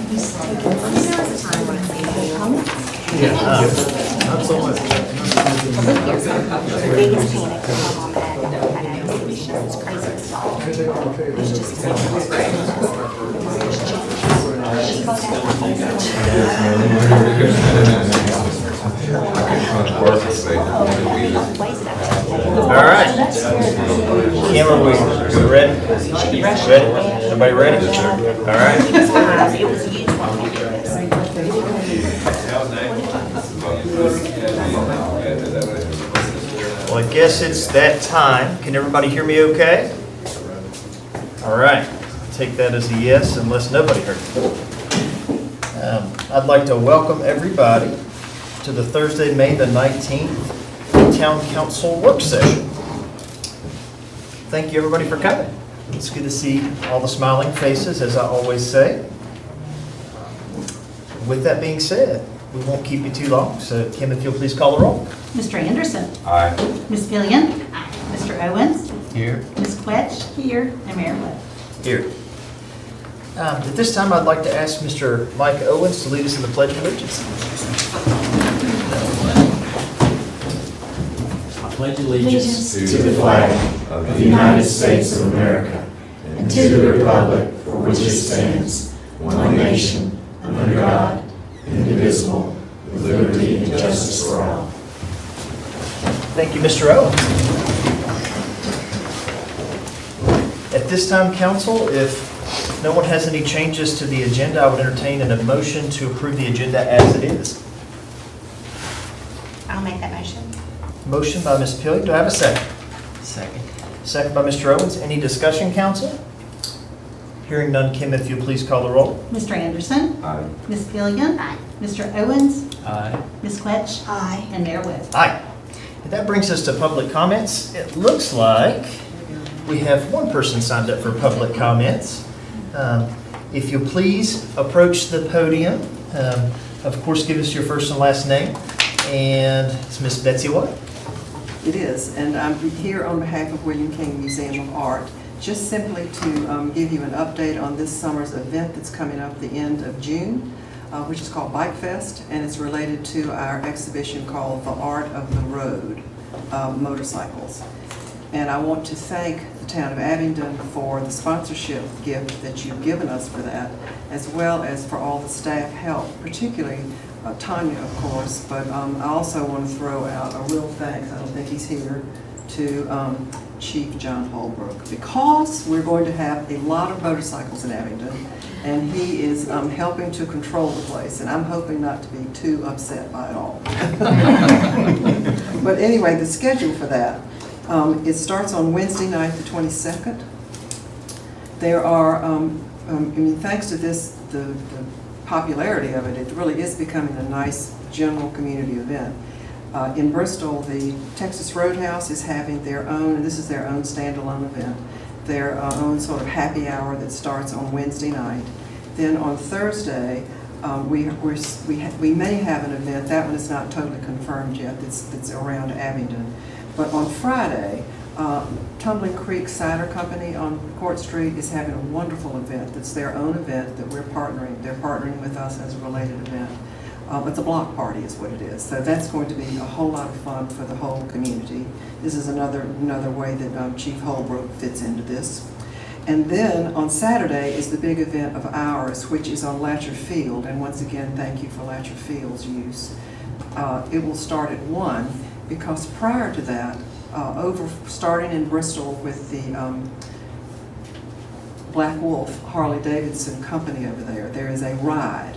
Not so much. Biggest panic my mom had it's crazy as well. It's just she goes All right. Camera, we ready? Ready? Everybody ready? All right. it was a huge one. Well, I guess it's that time. Can everybody hear me okay? All right. Take that as a yes unless nobody heard me. I'd like to welcome everybody to the Thursday, May the 19th Town Council Work Session. Thank you everybody for coming. It's good to see all the smiling faces, as I always say. With that being said, we won't keep you too long, so Kim, if you'll please call the roll. Mr. Anderson. Aye. Ms. Gillian. Mr. Owens. Here. Ms. Quetch. Here. And Mayor Webb. Here. At this time, I'd like to ask Mr. Mike Owens to lead us in the Pledge of Allegiance. I pledge allegiance to the flag of the United States of America and to the republic for which it stands, one nation, under God, indivisible, with liberty and justice for all. Thank you, Mr. Owens. At this time, council, if no one has any changes to the agenda, I would entertain a motion to approve the agenda as it is. I'll make that motion. Motion by Ms. Pilly. Do I have a second? Second. Second by Mr. Owens. Any discussion, council? Hearing none, Kim, if you'll please call the roll. Mr. Anderson. Aye. Ms. Gillian. Aye. Mr. Owens. Aye. Ms. Quetch. Aye. And Mayor Webb. Aye. And that brings us to public comments. It looks like we have one person signed up for public comments. If you'll please approach the podium, of course, give us your first and last name. And it's Miss Betsy White. It is, and I'm here on behalf of William King Museum of Art, just simply to give you an update on this summer's event that's coming up the end of June, which is called Bike Fest, and it's related to our exhibition called The Art of the Road, motorcycles. And I want to thank the town of Abingdon for the sponsorship gift that you've given us for that, as well as for all the staff help, particularly Tanya, of course, but I also want to throw out a real thanks, I don't think he's here, to Chief John Holbrook, because we're going to have a lot of motorcycles in Abingdon, and he is helping to control the place, and I'm hoping not to be too upset by it all. But anyway, the schedule for that, it starts on Wednesday night, the 22nd. There are, thanks to this, the popularity of it, it really is becoming a nice general community event. In Bristol, the Texas Roadhouse is having their own, and this is their own standalone event, their own sort of happy hour that starts on Wednesday night. Then on Thursday, we may have an event, that one is not totally confirmed yet, that's around Abingdon. But on Friday, Tumbling Creek Cider Company on Court Street is having a wonderful event. That's their own event that they're partnering with us as a related event. It's a block party is what it is. So that's going to be a whole lot of fun for the whole community. This is another way that Chief Holbrook fits into this. And then on Saturday is the big event of ours, which is on Latcher Field. And once again, thank you for Latcher Field's use. It will start at 1. Because prior to that, starting in Bristol with the Black Wolf Harley-Davidson company over there, there is a ride,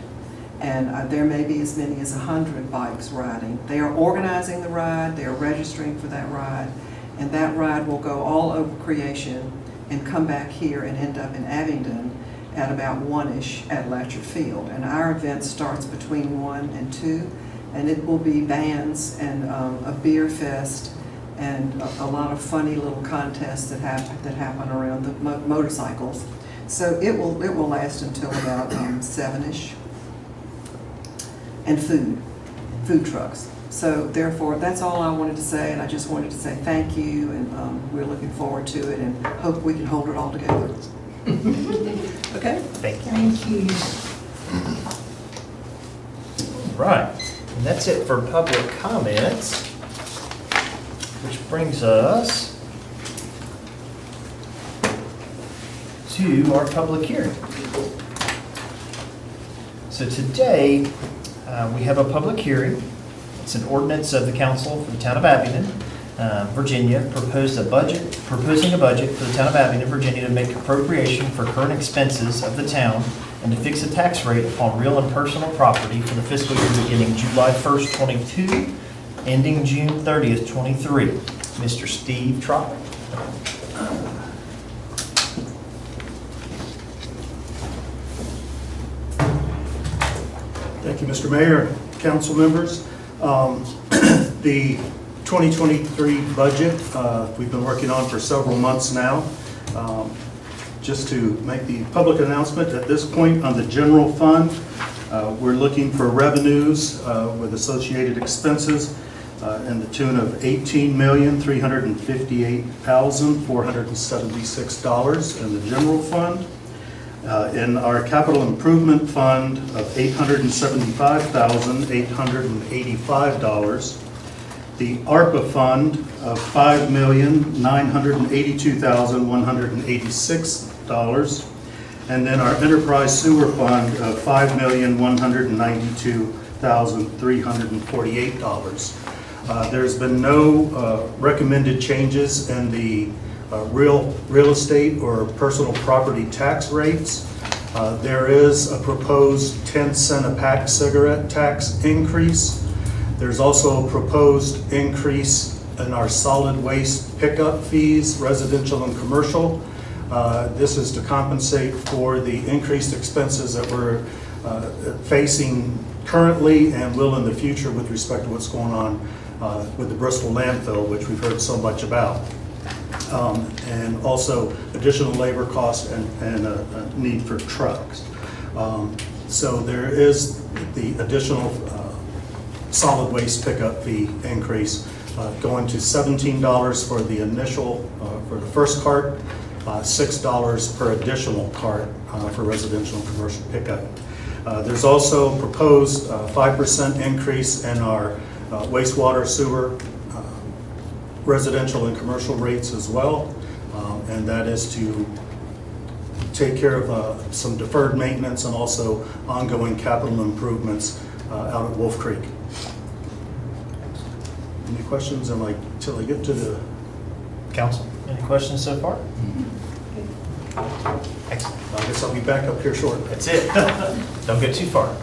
and there may be as many as 100 bikes riding. They are organizing the ride, they are registering for that ride, and that ride will go all over Creation and come back here and end up in Abingdon at about 1-ish at Latcher Field. And our event starts between 1 and 2. And it will be bands and a beer fest and a lot of funny little contests that happen around the motorcycles. So it will last until about 7-ish. And food trucks. So therefore, that's all I wanted to say, and I just wanted to say thank you, and we're looking forward to it, and hope we can hold it all together. Okay? Thank you. Thank you. Right, and that's it for public comments, which brings us to our public hearing. So today, we have a public hearing. It's an ordinance of the council for the town of Abingdon, Virginia, proposing a budget for the town of Abingdon, Virginia, to make appropriation for current expenses of the town and to fix a tax rate upon real and personal property for the fiscal year beginning July 1st, 22, ending June 30th, 23. Mr. Steve Trotter. Thank you, Mr. Mayor, council members. The 2023 budget we've been working on for several months now. Just to make the public announcement, at this point on the general fund, we're looking for revenues with associated expenses in the tune of $18,358,476 in the general fund. In our capital improvement fund of $875,885. The ARPA fund of $5,982,186. And then our enterprise sewer fund of $5,192,348. There's been no recommended changes in the real estate or personal property tax rates. There is a proposed 10 cent a pack cigarette tax increase. There's also a proposed increase in our solid waste pickup fees, residential and commercial. This is to compensate for the increased expenses that we're facing currently and will in the future with respect to what's going on with the Bristol landfill, which we've heard so much about. And also additional labor costs and a need for trucks. So there is the additional solid waste pickup fee increase going to $17 for the initial, for the first cart, $6 per additional cart for residential and commercial pickup. There's also proposed 5% increase in our wastewater sewer residential and commercial rates as well, and that is to take care of some deferred maintenance and also ongoing capital improvements out at Wolf Creek. Any questions until I get to the Council, any questions so far? Excellent. I guess I'll be back up here shortly. That's it. Don't get too far.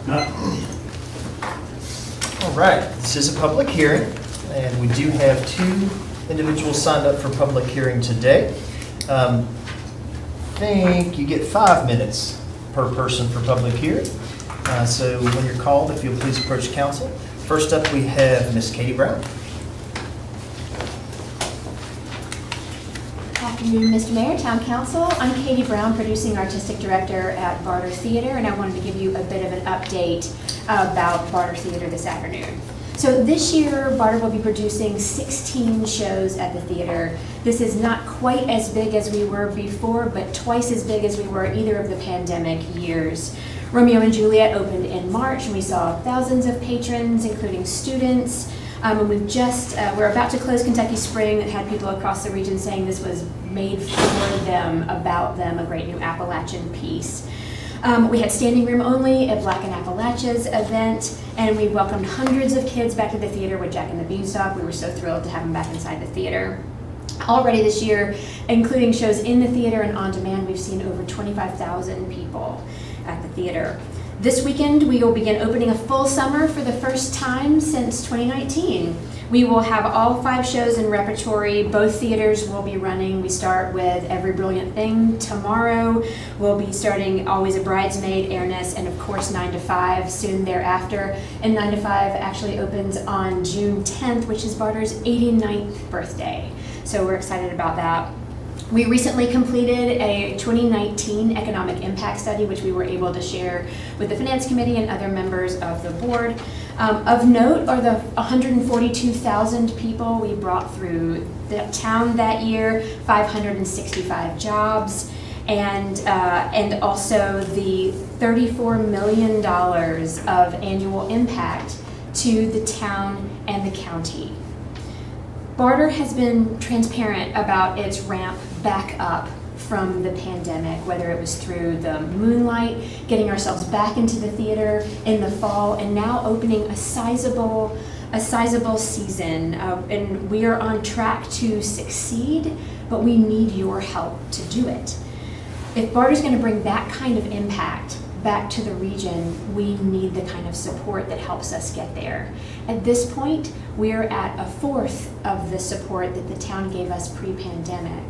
All right, this is a public hearing, and we do have 2 individuals signed up for public hearing today. I think you get 5 minutes per person for public hearing. So when you're called, if you'll please approach council. First up, we have Miss Katie Brown. Afternoon, Mr. Mayor, Town Council. I'm Katie Brown, Producing Artistic Director at Barter Theater, and I wanted to give you a bit of an update about Barter Theater this afternoon. So this year, Barter will be producing 16 shows at the theater. This is not quite as big as we were before, but twice as big as we were either of the pandemic years. Romeo and Juliet opened in March, and we saw thousands of patrons, including students. And we're about to close Kentucky Spring, that had people across the region saying this was made for them, about them, a great new Appalachian piece. We had standing room only at Black and Appalachia's event, and we welcomed hundreds of kids back to the theater with Jack and the Beanstalk. We were so thrilled to have them back inside the theater. Already this year, including shows in the theater and on demand, we've seen over 25,000 people at the theater. This weekend, we will begin opening a full summer for the first time since 2019. We will have all 5 shows in repertory. Both theaters will be running. We start with Every Brilliant Thing tomorrow. We'll be starting Always a Bridesmaid, Airness, and of course 9 to 5 soon thereafter. And 9 to 5 actually opens on June 10th, which is Barter's 89th birthday. So we're excited about that. We recently completed a 2019 economic impact study, which we were able to share with the Finance Committee and other members of the board. Of note are the 142,000 people we brought through the town that year, 565 jobs, and also the $34 million of annual impact to the town and the county. Barter has been transparent about its ramp back up from the pandemic, whether it was through the Moonlight, getting ourselves back into the theater in the fall, and now opening a sizable season. And we are on track to succeed, but we need your help to do it. If Barter's going to bring that kind of impact back to the region, we need the kind of support that helps us get there. At this point, we're at a fourth of the support that the town gave us pre-pandemic,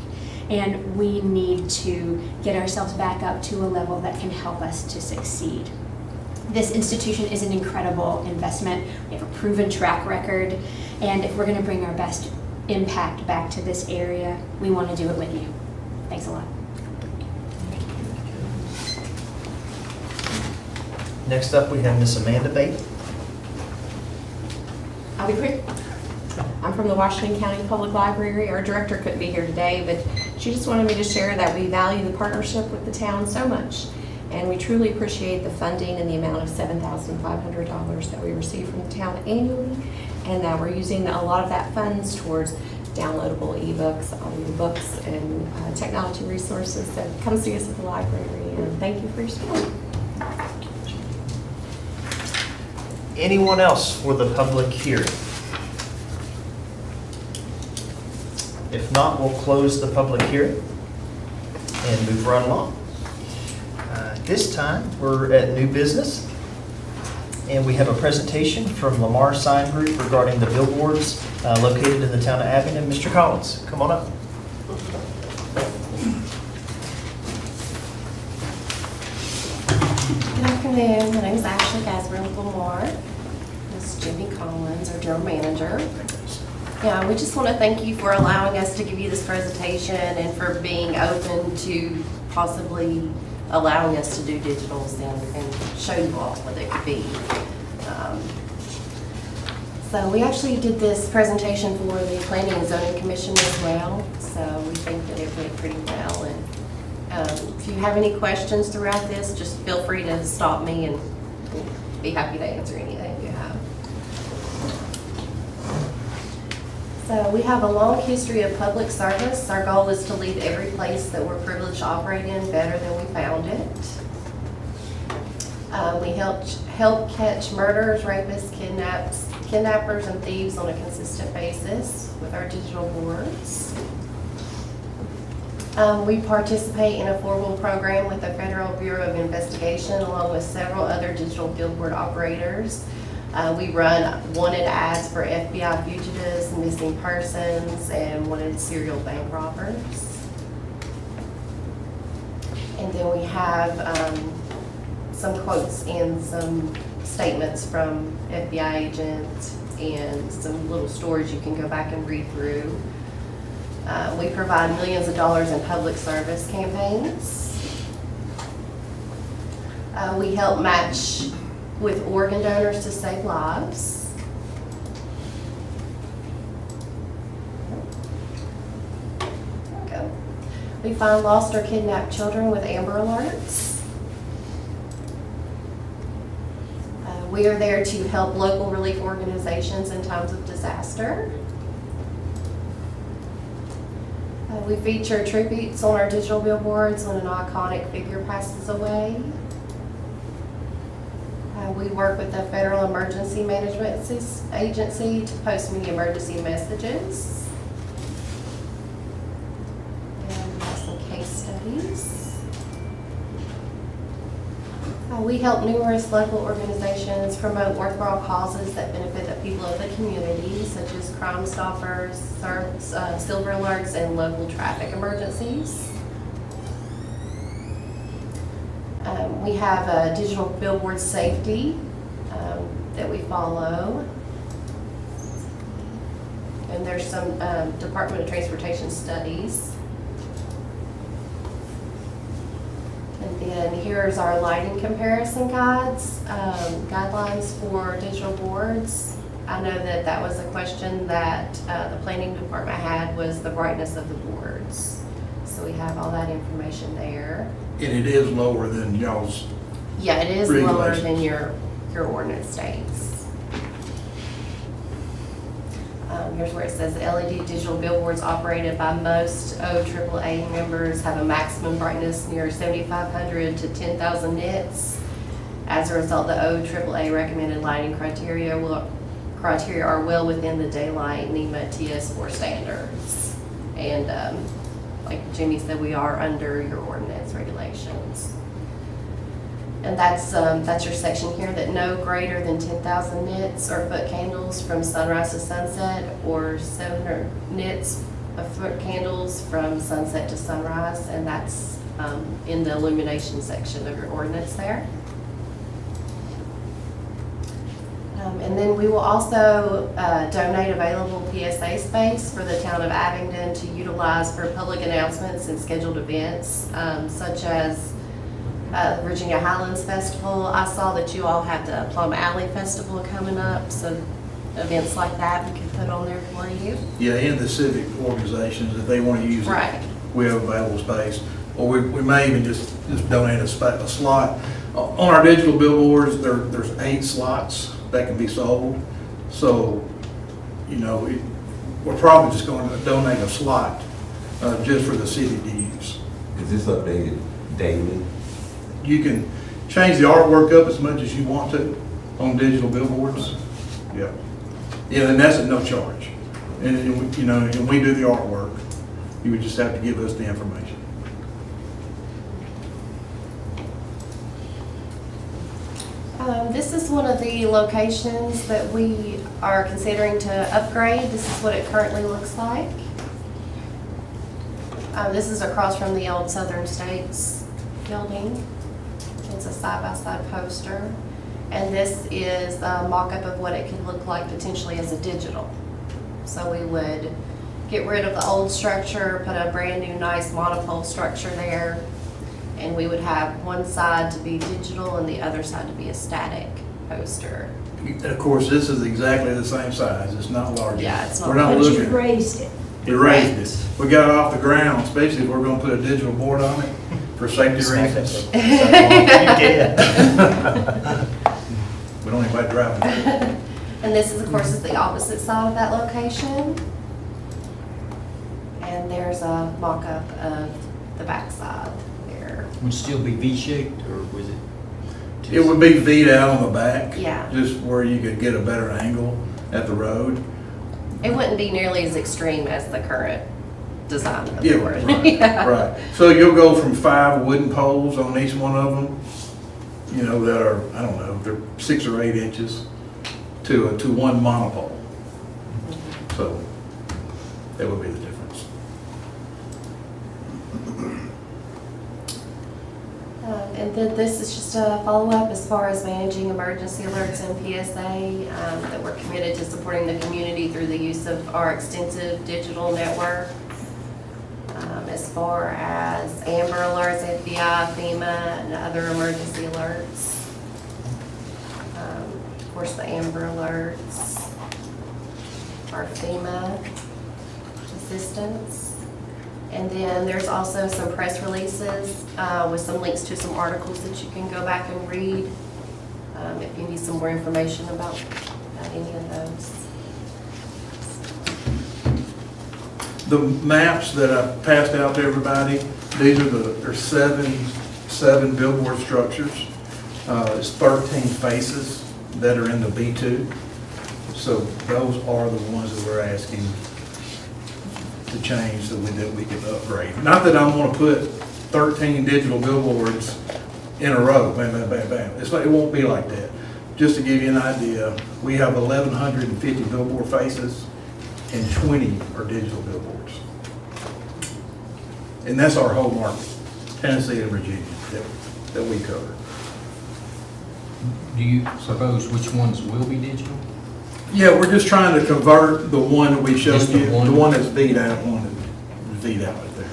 and we need to get ourselves back up to a level that can help us to succeed. This institution is an incredible investment. We have a proven track record, and if we're going to bring our best impact back to this area, we want to do it with you. Thanks a lot. Next up, we have Miss Amanda Bate. I'll be quick. I'm from the Washington County Public Library. Our director couldn't be here today, but she just wanted me to share that we value the partnership with the town so much. And we truly appreciate the funding and the amount of $7,500 that we receive from the town annually. And that we're using a lot of that funds towards downloadable ebooks, audiobooks, and technology resources. So come see us at the library, and thank you for your support. Anyone else for the public hearing? If not, we'll close the public hearing and move right along. This time, we're at new business, and we have a presentation from Lamar Sign Group regarding the billboards located in the town of Abingdon. Mr. Collins, come on up. Good afternoon. My name is Ashley Gabriel Lamar. This is Jimmy Collins, our general manager. Yeah, we just want to thank you for allowing us to give you this presentation and for being open to possibly allowing us to do digitals and show you all what they could be. So we actually did this presentation for the Planning and Zoning Commission as well, so we think that it went pretty well. And if you have any questions throughout this, just feel free to stop me and we'll be happy to answer anything you have. So we have a long history of public service. Our goal is to leave every place that we're privileged to operate in better than we found it. We help catch murderers, rapists, kidnappers, and thieves on a consistent basis with our digital boards. We participate in a formal program with the Federal Bureau of Investigation along with several other digital billboard operators. We run wanted ads for FBI fugitives, missing persons, and wanted serial bank robbers. And then we have some quotes and some statements from FBI agents and some little stories you can go back and read through. We provide millions of dollars in public service campaigns. We help match with organ donors to save lives. There we go. We find lost or kidnapped children with Amber Alerts. We are there to help local relief organizations in times of disaster. We feature tributes on our digital billboards when an iconic figure passes away. We work with the Federal Emergency Management Agency to post many emergency messages. And we have some case studies. We help numerous local organizations promote worthwhile causes that benefit the people of the community, such as Crime Stoppers, Silver Alerts, and local traffic emergencies. We have digital billboard safety that we follow. And there's some Department of Transportation studies. And then here's our lighting comparison guidelines for digital boards. I know that was a question that the planning department had, was the brightness of the boards. so we have all that information there. And it is lower than y'all's, Yeah, it is lower Regulations. than your ordinance states. Here's where it says LED digital billboards operated by most OAAA members have a maximum brightness near 7,500 to 10,000 nits. As a result, the OAAA recommended lighting criteria are well within the daylight NEMA TS4 standards. And like Jimmy said, we are under your ordinance regulations. And that's your section here, that no greater than 10,000 nits or foot candles from sunrise to sunset, or 700 nits of foot candles from sunset to sunrise, and that's in the illumination section of your ordinance there. And then we will also donate available PSA space for the town of Abingdon to utilize for public announcements and scheduled events, such as Virginia Highlands Festival. I saw that you all have the Plum Alley Festival coming up, so events like that we can put on there for you. yeah, and the civic organizations, if they want to use it. Right. We have available space. Or we may even just donate a slot. On our digital billboards, there's 8 slots that can be sold. So, you know, we're probably just going to donate a slot just for the city to use. Is this updated daily? You can change the artwork up as much as you want to on digital billboards. Yeah. Yeah, and that's at no charge. And you know, and we do the artwork. You would just have to give us the information. This is one of the locations that we are considering to upgrade. This is what it currently looks like. This is across from the old Southern States building. It's a side-by-side poster. And this is a mock-up of what it could look like potentially as a digital. So we would get rid of the old structure, put a brand new nice monopole structure there, and we would have one side to be digital and the other side to be a static poster. And of course, this is exactly the same size. It's not larger. Yeah, it's not We're not large. looking. But you raised it. We raised it. We got it off the ground, especially if we're gonna put a digital board on it for safety reasons. You did. We don't need anybody driving. And this is, of course, is the opposite side of that location. And there's a mock-up of the back side there. Would it still be V-shaped, or was it? It would be V'd out on the back. Yeah. Just where you could get a better angle at the road. It wouldn't be nearly as extreme as the current design of the Yeah, board. right, Yeah. right. So you'll go from 5 wooden poles on each one of them, you know, that are, I don't know, they're 6 or 8 inches to one monopole. So that would be the difference. And then this is just a follow-up as far as managing emergency alerts and PSA, that we're committed to supporting the community through the use of our extensive digital network. As far as Amber Alerts, FBI, FEMA, and other emergency alerts. Of course, the Amber Alerts, our FEMA assistance. And then there's also some press releases with some links to some articles that you can go back and read if you need some more information about any of those. The maps that I passed out to everybody, these are there's seven billboard structures. It's 13 faces that are in the B2. So those are the ones that we're asking to change so that we can upgrade. Not that I'm gonna put 13 digital billboards in a row, bam, bam, bam, bam. It won't be like that. Just to give you an idea, we have 1,150 billboard faces and 20 are digital billboards. And that's our whole market, Tennessee and Virginia, that we cover. Do you suppose which ones will be digital? Yeah, we're just trying to convert the one that we showed Just the you, one? the one that's V'd out, one that's V'd out right there.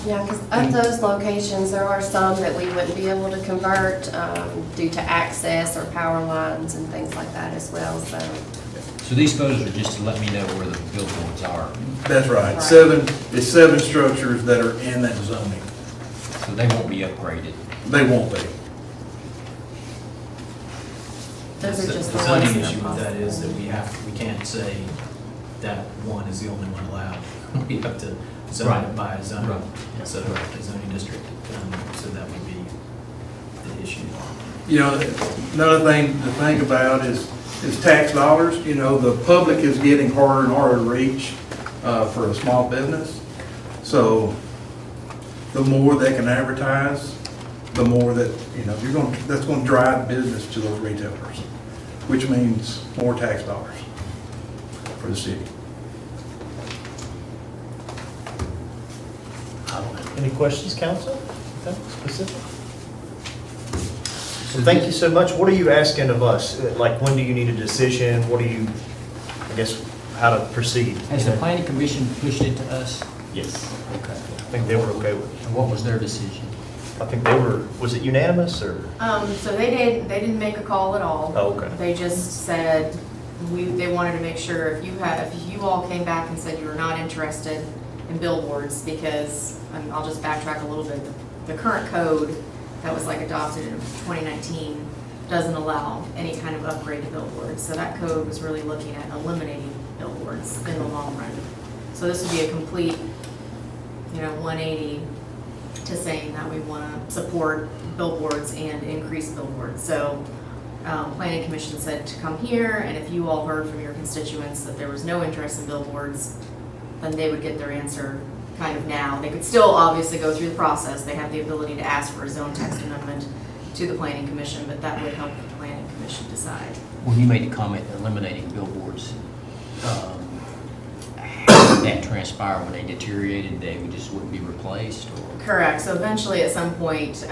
Yeah, because of those locations, there are some that we wouldn't be able to convert due to access or power lines and things like that as well. So So these photos are just to let me know where the billboards are, That's right. Right. It's seven structures that are in that zoning. so they won't be upgraded. They won't be. Those are just the The ones zoning that issue are with that possible. is that we can't say that one is the only one allowed. We have to zone Right. it by a zone, Right. so a zoning district, so that would be the issue. You know, another thing to think about is tax dollars. You know, the public is getting harder and harder to reach for a small business. So the more they can advertise, the more that, you know, that's going to drive business to those retailers, which means more tax dollars for the city. Any questions, council? Anything specific? So thank you so much. What are you asking of us? Like, when do you need a decision? What do you, I guess, how to proceed? Has the planning commission pushed it to us? Yes. Okay. I think they were okay with it. And what was their decision? I think they were, was it unanimous or? So they didn't make a call at all. Oh, okay. They just said, they wanted to make sure if you all came back and said you were not interested in billboards, because, and I'll just backtrack a little bit, the current code that was like adopted in 2019 doesn't allow any kind of upgrade to billboards. So that code was really looking at eliminating billboards in the long run. So this would be a complete, 180 to saying that we want to support billboards and increase billboards. So Planning Commission said to come here, and if you all heard from your constituents that there was no interest in billboards, then they would get their answer kind of now. They could still obviously go through the process. They have the ability to ask for a zone text amendment to the Planning Commission, but that would help the Planning Commission decide. When you made the comment eliminating billboards, how did that transpire when they deteriorated? They just wouldn't be replaced or? Correct. So eventually, at some point,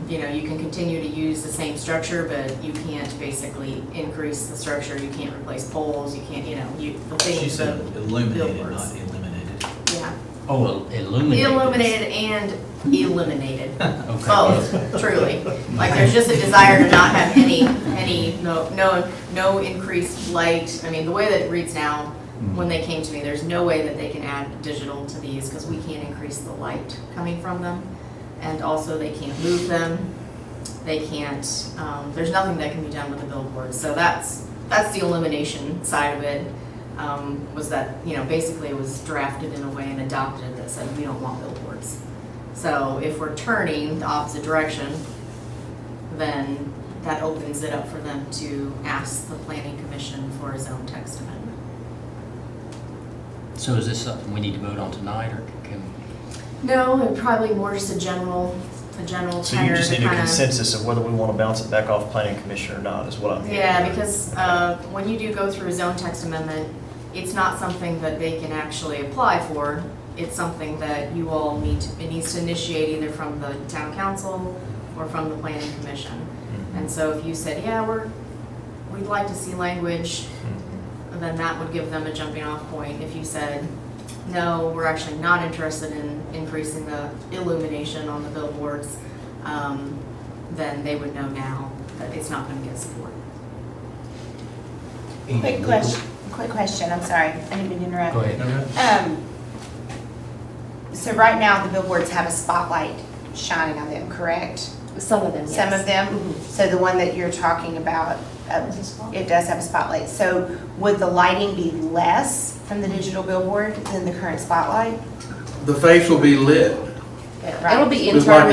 you can continue to use the same structure, but you can't basically increase the structure. You can't replace poles. You can't, the things. She said the illuminated, billboards. not eliminated. Yeah. Oh, illuminated. Illuminated and eliminated. Okay. Both, truly. Like, there's just a desire to not have no increased light. I mean, the way that it reads now, when they came to me, there's no way that they can add digital to these because we can't increase the light coming from them. And also, they can't move them. They can't, there's nothing that can be done with the billboards. So that's the elimination side of it. Was that, basically it was drafted in a way and adopted that said we don't want billboards. So if we're turning the opposite direction, then that opens it up for them to ask the Planning Commission for a zone text amendment. So is this something we need to vote on tonight, or can? No, it probably more just a general tenor. So you just need a to kinda- consensus of whether we want to bounce it back off Planning Commission or not, is what I'm hearing. Yeah, because when you do go through a zone text amendment, it's not something that they can actually apply for. It's something that you all it needs to initiate either from the town council or from the Planning Commission. And so if you said, yeah, we'd like to see language, then that would give them a jumping off point. If you said, no, we're actually not interested in increasing the illumination on the billboards, then they would know now that it's not going to get support. Quick question, I'm sorry, I didn't mean to interrupt. Go ahead. So right now, the billboards have a spotlight shining on them, correct? Some of them, yes. Some of them? Mhm. So the one that you're talking about, it does have a spotlight. So would the lighting be less from the digital billboard than the current spotlight? The face will be lit. Yeah, it'll be Just like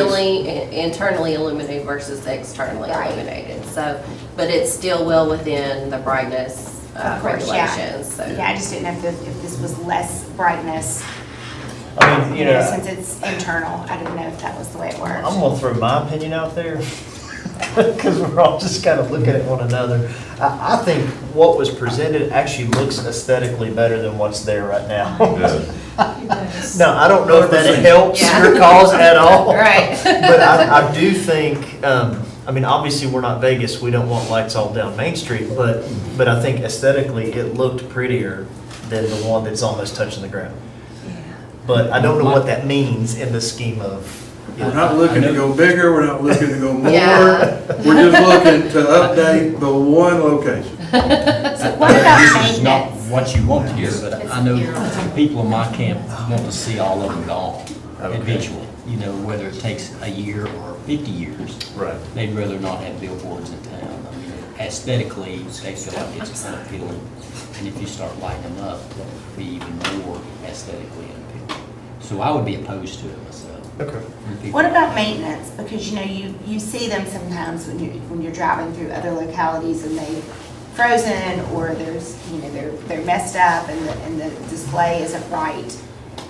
internally illuminated versus externally Right. illuminated, so, but it's still well within the brightness Of course, yeah. regulations, so. Yeah, I just didn't know if this was less brightness, I mean, since it's internal. I didn't know if that was the way it worked. I'm gonna throw my opinion out there, because we're all just kind of looking at one another. I think what was presented actually looks aesthetically better than what's there right now. No, I don't know if that 100%. helps Yeah. your cause at all. Right. But I do think, obviously, we're not Vegas, we don't want lights all down Main Street, but I think aesthetically, it looked prettier than the one that's almost touching the ground. But I don't know what that means in the scheme of, We're not looking to go bigger, we're not looking to go more. Yeah. We're just looking to update the one location. What about This is not maintenance? what you want to hear, but I know people in my camp want to see all of them gone eventually. You know, whether it takes a year or 50 years. Right. They'd rather not have billboards in town. I mean, aesthetically, they feel like it's unappealing. And if you start lighting them up, it'll be even more aesthetically unappealing. So I would be opposed to it myself. Okay. And people- What about maintenance? Because, you know, you see them sometimes when you're driving through other localities and they've frozen, or there's, you know, they're messed up and the display isn't right.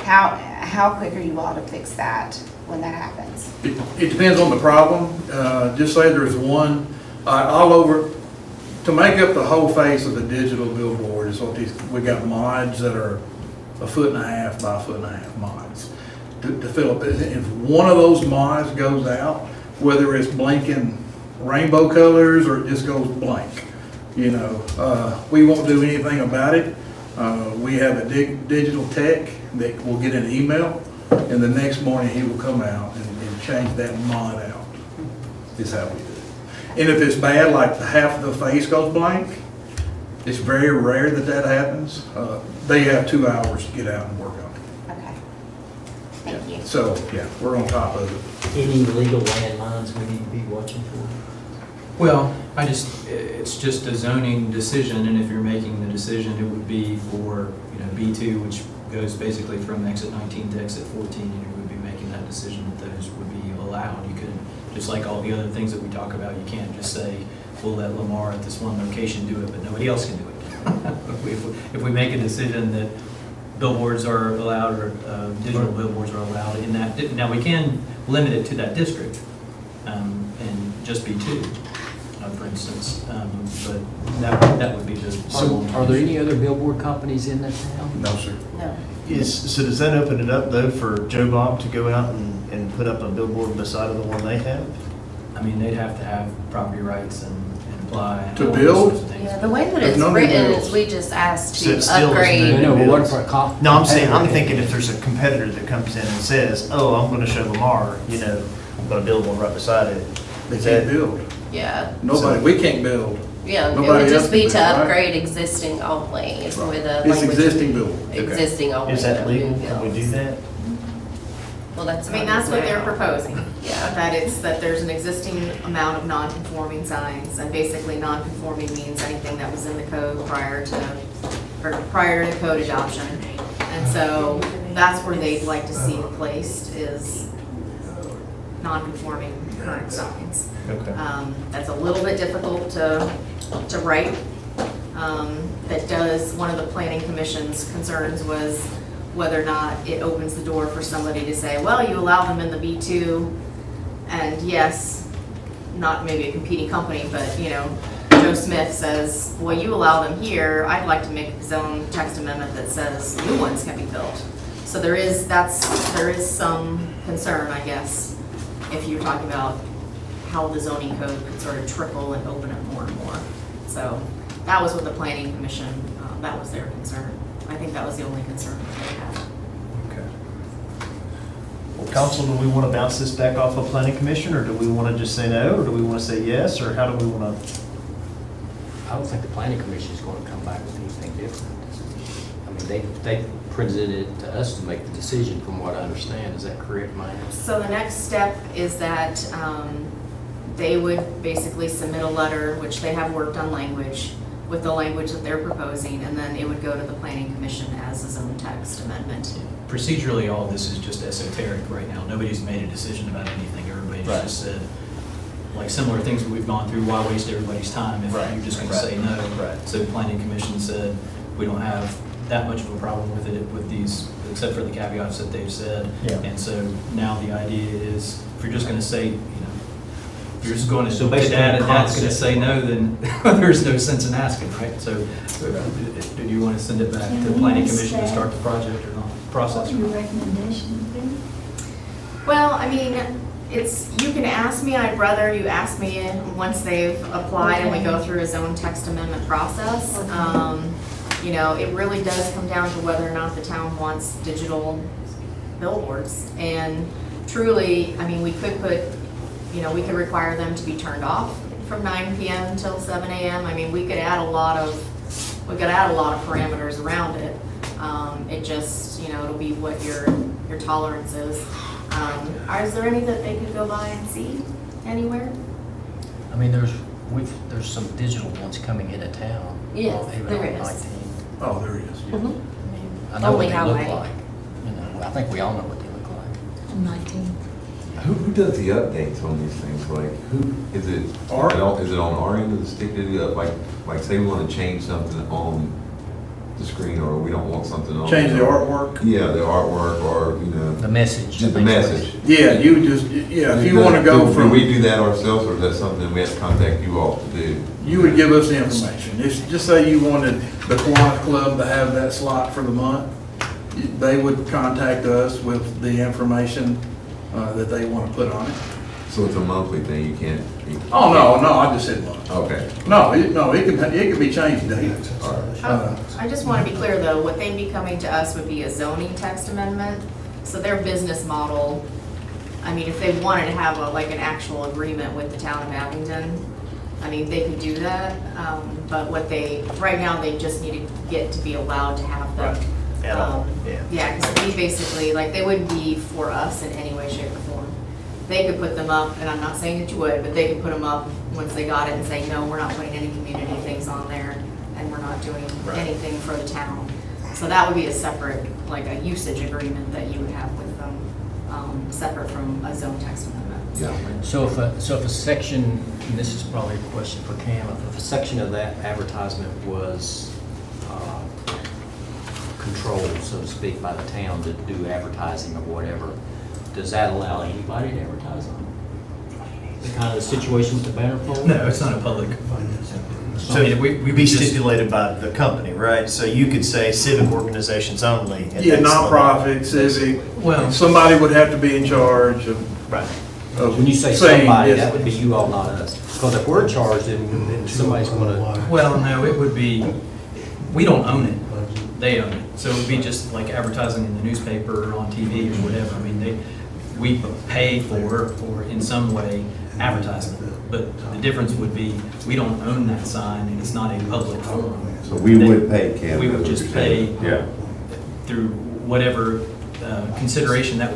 How quick are you all to fix that when that happens? It depends on the problem. Just say there's one, all over, to make up the whole face of the digital billboard is what we got mods that are 1.5 foot by 1.5 foot mods to fill up. If one of those mods goes out, whether it's blinking rainbow colors or it just goes blank, you know, we won't do anything about it. We have a digital tech that will get an email, and the next morning he will come out and change that mod out, is how we do it. And if it's bad, like half of the face goes blank, it's very rare that happens. They have 2 hours to get out and work on it. Okay. Thank you. So, yeah, we're on top of it. Any legal landmines we need to be watching for? Well, it's just a zoning decision, and if you're making the decision, it would be for, you know, B2, which goes basically from exit 19 to exit 14, and you would be making that decision that those would be allowed. You could, just like all the other things that we talk about, you can't just say, we'll let Lamar at this one location do it, but nobody else can do it. If we make a decision that billboards are allowed, or digital billboards are allowed in that, now we can limit it to that district, and just B2. For instance, but that would be the. So are there any other billboard companies in that town? No, sir. No. So does that open it up though for Joe Bob to go out and put up a billboard beside of the one they have? I mean, they'd have to have property rights and apply. and To all those build? sorts of things. Yeah, the way that There's it's no new written bills. is we just asked So to it still is upgrade. no- No, but what for a cop? No, I'm saying, I'm thinking if there's a competitor that comes in and says, oh, I'm gonna show Lamar, you know, I'm gonna build one right beside it. They Is can't that- build. Yeah, Nobody, we can't build. yeah, it Nobody would else just be can to do it, right? upgrade existing only with a It's language. existing building. Existing only. Is that no legal? new Can we do builds. that? Well, that's. I mean, that's what they're now. proposing. Yeah. That there's an existing amount of non-conforming signs, and basically non-conforming means anything that was in the code prior to the code adoption. And so that's where they'd like to see it placed, is non-conforming current signs. Okay. That's a little bit difficult to write. One of the planning commission's concerns was whether or not it opens the door for somebody to say, well, you allow them in the B2, and yes, not maybe a competing company, but, you know, Joe Smith says, well, you allow them here, I'd like to make a zone text amendment that says new ones can be built. So there is some concern, I guess, if you're talking about how the zoning code could sort of trickle and open up more and more. So that was what the planning commission, that was their concern. I think that was the only concern that they had. Okay. Well, council, do we want to bounce this back off of planning commission, or do we want to just say no, or do we want to say yes, or how do we want to? I don't think the planning commission is going to come back with anything different. I mean, they presented it to us to make the decision, from what I understand. Is that correct, Maya? So the next step is that they would basically submit a letter, which they have worked on language, with the language that they're proposing, and then it would go to the planning commission as a zone text amendment. Procedurally, all of this is just esoteric right now. Nobody's made a decision about anything. Everybody's Right. just said, like similar things that we've gone through, why waste everybody's time if Right. you're just gonna Right. say no? Right. So the planning commission said, we don't have that much of a problem with it, with these, except for the caveats that they've said. Yeah. And so now the idea is, if you're just gonna say, you know, if you're just going to So look at basically that and that's gonna concept. say no, then there's no sense in asking, right? So do you want to send it back to the planning commission to start the project or not, process or not? recommendation Well, I mean, you can ask me, I'd rather you ask me once they've applied and we go through a zone text amendment process. You know, it really does come down to whether or not the town wants digital billboards. And truly, I mean, we could put, you know, we could require them to be turned off from 9 PM till 7 AM. I mean, we could add a lot of parameters around it. It just, it'll be what your tolerance is. Is there any that they could go by and see anywhere? I mean, there's some digital ones coming into town. Yes, even there on is. 19. Oh, there is. yeah. I mean, I know what Only they how look many? like. I think we all know what they look like. 19. Who does the updates on these things? Like, who, is it, is it on our end of the stick to do that? Like say we want to change something on the screen, or we don't want something on. Change the artwork? Yeah, the artwork, or, The message. just the message. Yeah, you would just, if you want to go Do from, we do that ourselves, or is that something we have to contact you all to do? you would give us the information. If, just say you wanted the Kiwanis Club to have that slot for the month, they would contact us with the information that they want to put on it. So it's a monthly thing, you can't? Oh, no, I just said month. Okay. No, it can be changed daily. All right. I just want to be clear, though, what they'd be coming to us would be a zoning text amendment. So their business model, I mean, if they wanted to have an actual agreement with the town of Abington, I mean, they could do that. But right now, they just need to get to be allowed to have them. Right. At all, yeah. Yeah, because we basically, they wouldn't be for us in any way, shape, or form. They could put them up, and I'm not saying that you would, but they could put them up once they got it and say, no, we're not putting any community things on there, and we're not doing Right. anything for the town. So that would be a separate, a usage agreement that you would have with them, separate from a zone text amendment. Yeah. So if a section, and this is probably a question for Cam, if a section of that advertisement was controlled, so to speak, by the town to do advertising or whatever, does that allow anybody to advertise on it? The kind of the situation with the banner pole? No, it's not a public. So I mean, it would be stipulated by the company, right? So you could say civic organizations only. and Yeah, that's the- nonprofit, civic, Well, somebody would have to be in charge of. Right. When you say saying somebody, this. that would be you all, not us. Because if we're charged, then somebody's going to. well, no, it would be, we don't own it. They own it. So it would be just like advertising in the newspaper or on TV or whatever. I mean, we pay for, or in some way, advertisement. But the difference would be, we don't own that sign and it's not a public forum. So we would pay, Cam? We would just pay Yeah. through whatever consideration that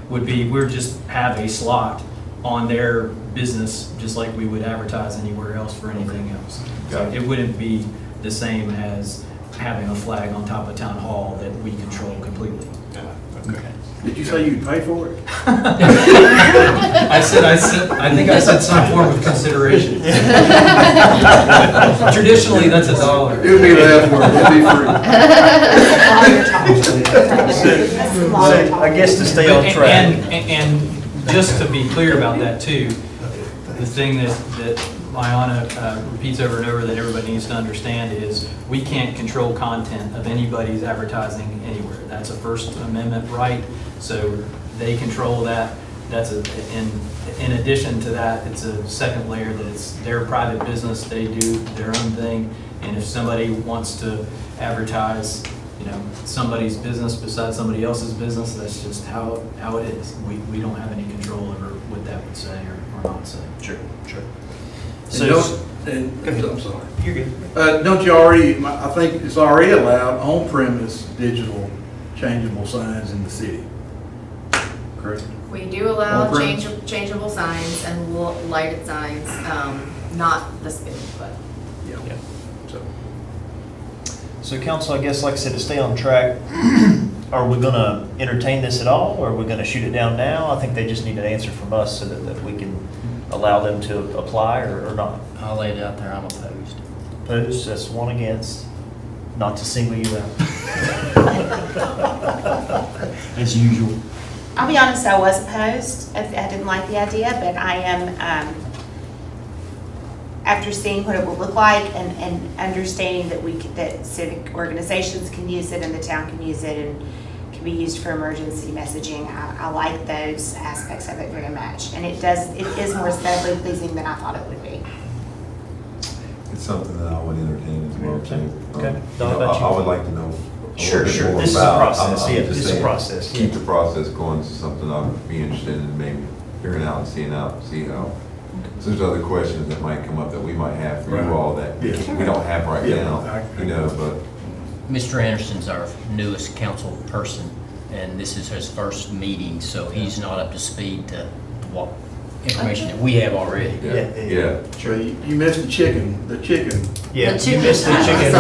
would be, we're just have a slot on their business, just like we would advertise anywhere else for anything else. So Got it. it wouldn't be the same as having a flag on top of town hall that we control completely. Okay. Did you say you'd pay for it? I think I said some form of consideration. Traditionally, that's $1. It would be the F word, it'd be free. So I guess to stay on track. And just to be clear about that too, the thing that Mayana repeats over and over that everybody needs to understand is we can't control content of anybody's advertising anywhere. That's a First Amendment right, so they control that. In addition to that, it's a second layer that it's their private business, they do their own thing, and if somebody wants to advertise, somebody's business besides somebody else's business, that's just how it is. We don't have any control over what that would say or not say. Sure. I'm sorry. You're good. Don't you already, I think it's already allowed on-premise digital changeable signs in the city. Correct? We do allow On-premise? changeable signs and lighted signs, not the spin, but. Yeah. So council, I guess, like I said, to stay on track, are we going to entertain this at all, or are we going to shoot it down now? I think they just need an answer from us so that we can allow them to apply or not. I'll lay it out there, I'm opposed. Opposed, that's one against, not to single you out. As usual. I'll be honest, I was opposed. I didn't like the idea, but I am, after seeing what it will look like and understanding that civic organizations can use it and the town can use it and can be used for emergency messaging, I like those aspects of it very much. And it is more aesthetically pleasing than I thought it would be. It's something that I would entertain as well, too. Okay. Don, about you? I would like to know. Sure. This is a process. Yeah, this is a process. Keep the process going, to something I would be interested in maybe figuring out and seeing how So there's other questions that might come up that we might have for Right. you all that Yeah. we don't have right Yeah, now, you know, but Mr. Anderson's our newest council person, and this is his first meeting, so he's not up to speed to what information that we have already. yeah. So you missed the chicken, Yeah, The you chicken missed the side. chicken.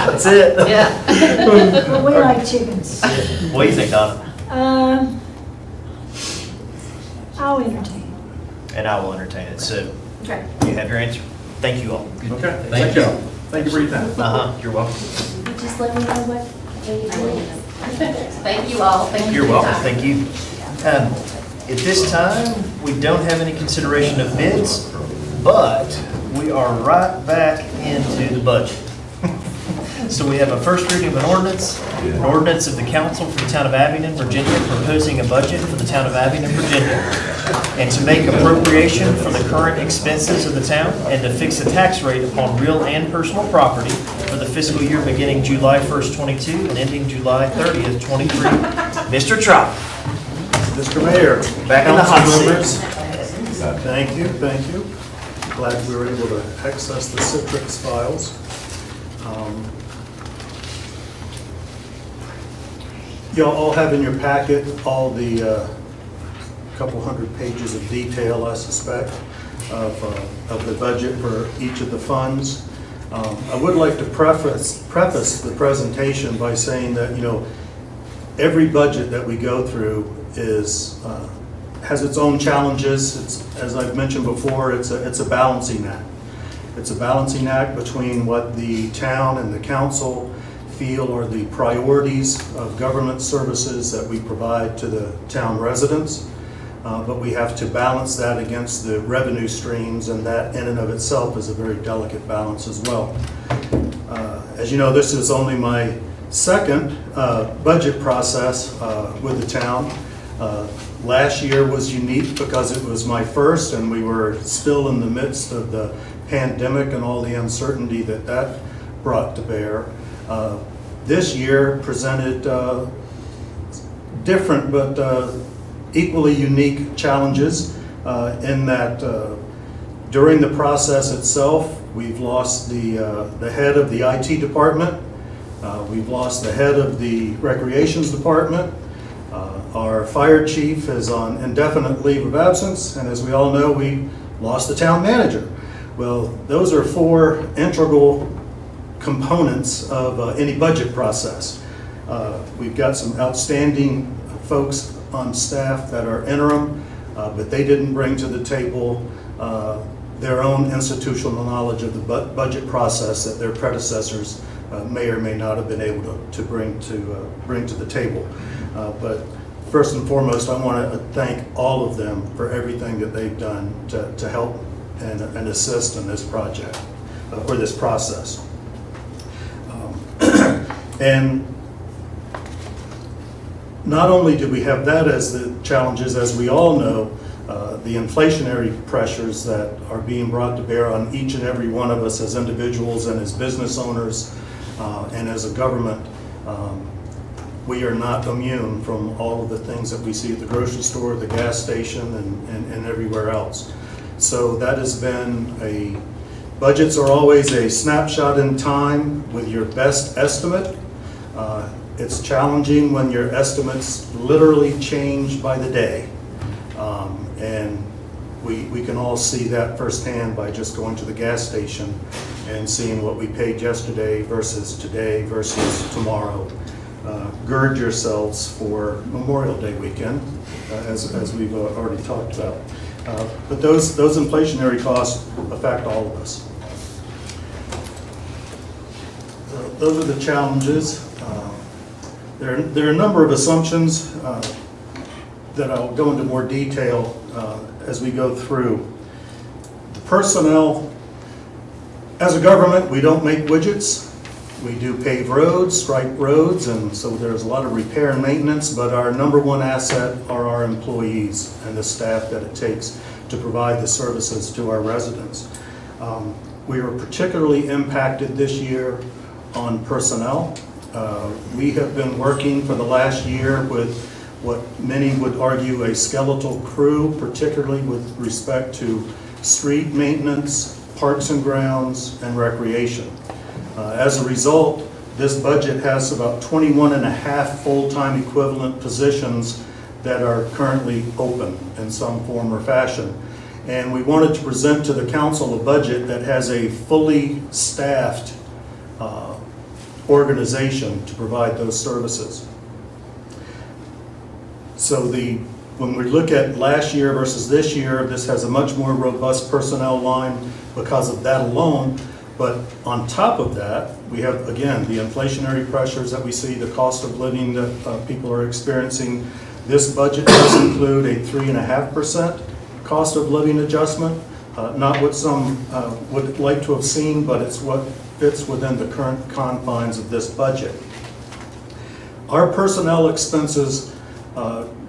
That's That's it. Yeah. Well, we like chickens. What do you think, Donna? I'll entertain. And I will entertain it. So Okay. you have your answer. Thank you all. Okay, Thank thank you. y'all. Thank you for your time. You're welcome. You just let me know what you need. Thank you all. Thank you. You're for your welcome. time. Thank you. At this time, we don't have any consideration of bids, but we are right back into the budget. So we have a first reading of an ordinance of the council for the town of Abingdon, Virginia, proposing a budget for the town of Abingdon, Virginia, and to make appropriation for the current expenses of the town and to fix the tax rate upon real and personal property for the fiscal year beginning July 1st, 22 and ending July 30th, 23. Mr. Trop. Mr. Mayor. Back in the hot council seat. members, Thank you, thank you. Glad we were able to access the Citrix files. You all have in your packet all the couple hundred pages of detail, I suspect, of the budget for each of the funds. I would like to preface the presentation by saying that, you know, every budget that we go through has its own challenges. It's, as I've mentioned before, it's a balancing act. It's a balancing act between what the town and the council feel are the priorities of government services that we provide to the town residents. But we have to balance that against the revenue streams, and that in and of itself is a very delicate balance as well. As you know, this is only my second budget process with the town. Last year was unique because it was my first, and we were still in the midst of the pandemic and all the uncertainty that that brought to bear. This year presented different but equally unique challenges in that during the process itself, we've lost the head of the IT department. We've lost the head of the recreations department. Our fire chief is on indefinite leave of absence, and as we all know, we lost the town manager. Well, those are four integral components of any budget process. We've got some outstanding folks on staff that are interim, but they didn't bring to the table their own institutional knowledge of the budget process that their predecessors may or may not have been able to bring to the table. But first and foremost, I want to thank all of them for everything that they've done to help and assist in this project or this process. And not only do we have that as the challenges, as we all know, the inflationary pressures that are being brought to bear on each and every one of us as individuals and as business owners and as a government. We are not immune from all of the things that we see at the grocery store, the gas station, and everywhere else. So that has been budgets are always a snapshot in time with your best estimate. It's challenging when your estimates literally change by the day. And we can all see that firsthand by just going to the gas station and seeing what we paid yesterday versus today versus tomorrow. Gird yourselves for Memorial Day weekend, as we've already talked about. But those inflationary costs affect all of us. Those are the challenges. There are a number of assumptions that I'll go into more detail as we go through. The personnel, as a government, we don't make widgets. We do pave roads, stripe roads, and so there's a lot of repair and maintenance, but our number one asset are our employees and the staff that it takes to provide the services to our residents. We were particularly impacted this year on personnel. We have been working for the last year with what many would argue a skeletal crew, particularly with respect to street maintenance, parks and grounds, and recreation. As a result, this budget has about 21 and a half full-time equivalent positions that are currently open in some form or fashion. And we wanted to present to the council a budget that has a fully staffed organization to provide those services. So when we look at last year versus this year, this has a much more robust personnel line because of that alone. But on top of that, we have, again, the inflationary pressures that we see, the cost of living that people are experiencing. This budget does include a 3.5% cost of living adjustment, not what some would like to have seen, but it's what fits within the current confines of this budget. Our personnel expenses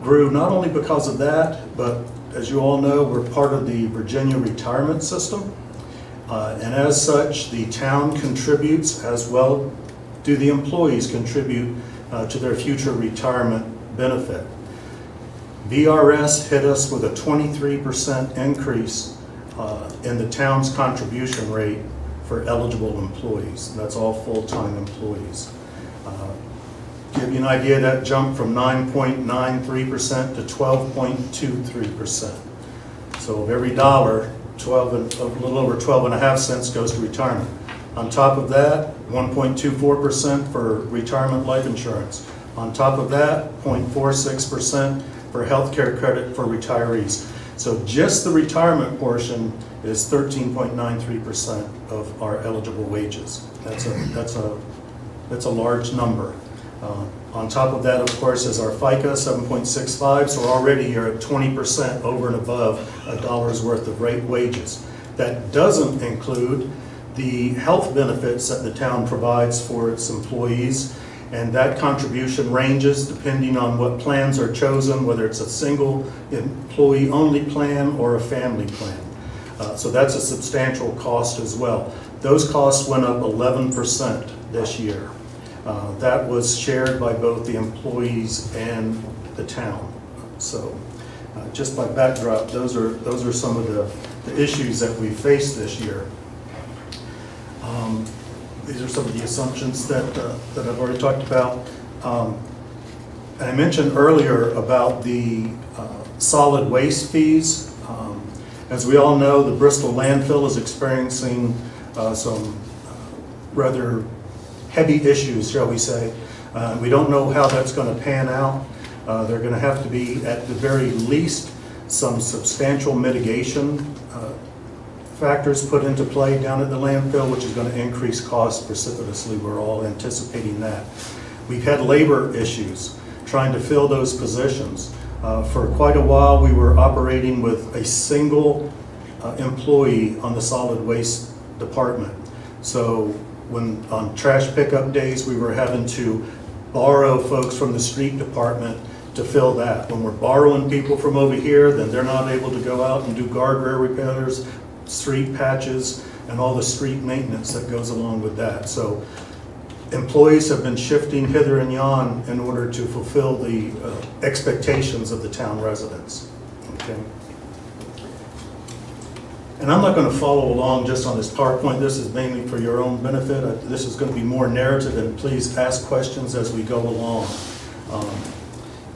grew not only because of that, but as you all know, we're part of the Virginia retirement system. And as such, the town contributes, as well do the employees contribute to their future retirement benefit. VRS hit us with a 23% increase in the town's contribution rate for eligible employees. And that's all full-time employees. Give you an idea, that jumped from 9.93% to 12.23%. So of every dollar, a little over 12.5 cents goes to retirement. On top of that, 1.24% for retirement life insurance. On top of that, 0.46% for health care credit for retirees. So just the retirement portion is 13.93% of our eligible wages. That's a large number. On top of that, of course, is our FICA, 7.65, so already you're at 20% over and above a dollar's worth of rate wages. That doesn't include the health benefits that the town provides for its employees, and that contribution ranges depending on what plans are chosen, whether it's a single employee-only plan or a family plan. So that's a substantial cost as well. Those costs went up 11% this year. That was shared by both the employees and the town. So just by backdrop, those are some of the issues that we faced this year. These are some of the assumptions that I've already talked about. I mentioned earlier about the solid waste fees. As we all know, the Bristol landfill is experiencing some rather heavy issues, shall we say. We don't know how that's going to pan out. There are going to have to be, at the very least, some substantial mitigation factors put into play down at the landfill, which is going to increase costs precipitously. We're all anticipating that. We've had labor issues trying to fill those positions. For quite a while, we were operating with a single employee on the solid waste department. So when on trash pickup days, we were having to borrow folks from the street department to fill that. When we're borrowing people from over here, then they're not able to go out and do guardrail repairs, street patches, and all the street maintenance that goes along with that. So employees have been shifting hither and yon in order to fulfill the expectations of the town residents. Okay. And I'm not going to follow along just on this PowerPoint. This is mainly for your own benefit. This is going to be more narrative, and please ask questions as we go along.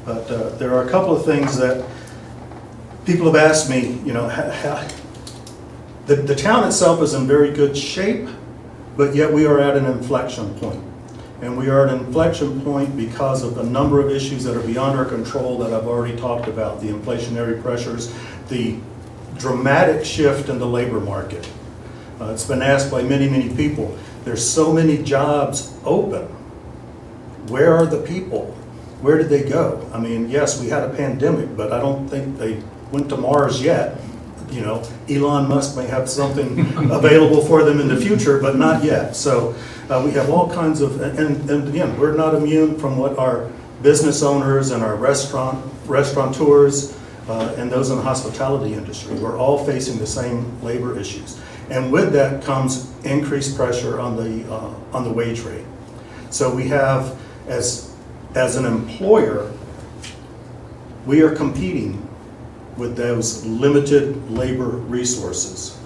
But there are a couple of things that people have asked me, you know, the town itself is in very good shape, but yet we are at an inflection point. And we are at an inflection point because of a number of issues that are beyond our control that I've already talked about, the inflationary pressures, the dramatic shift in the labor market. It's been asked by many, many people. There's so many jobs open. Where are the people? Where did they go? I mean, yes, we had a pandemic, but I don't think they went to Mars yet. You know, Elon Musk may have something available for them in the future, but not yet. So we have all kinds of, and again, we're not immune from what our business owners and our restaurateurs and those in the hospitality industry. We're all facing the same labor issues. And with that comes increased pressure on the wage rate. So we have, as an employer, we are competing with those limited labor resources.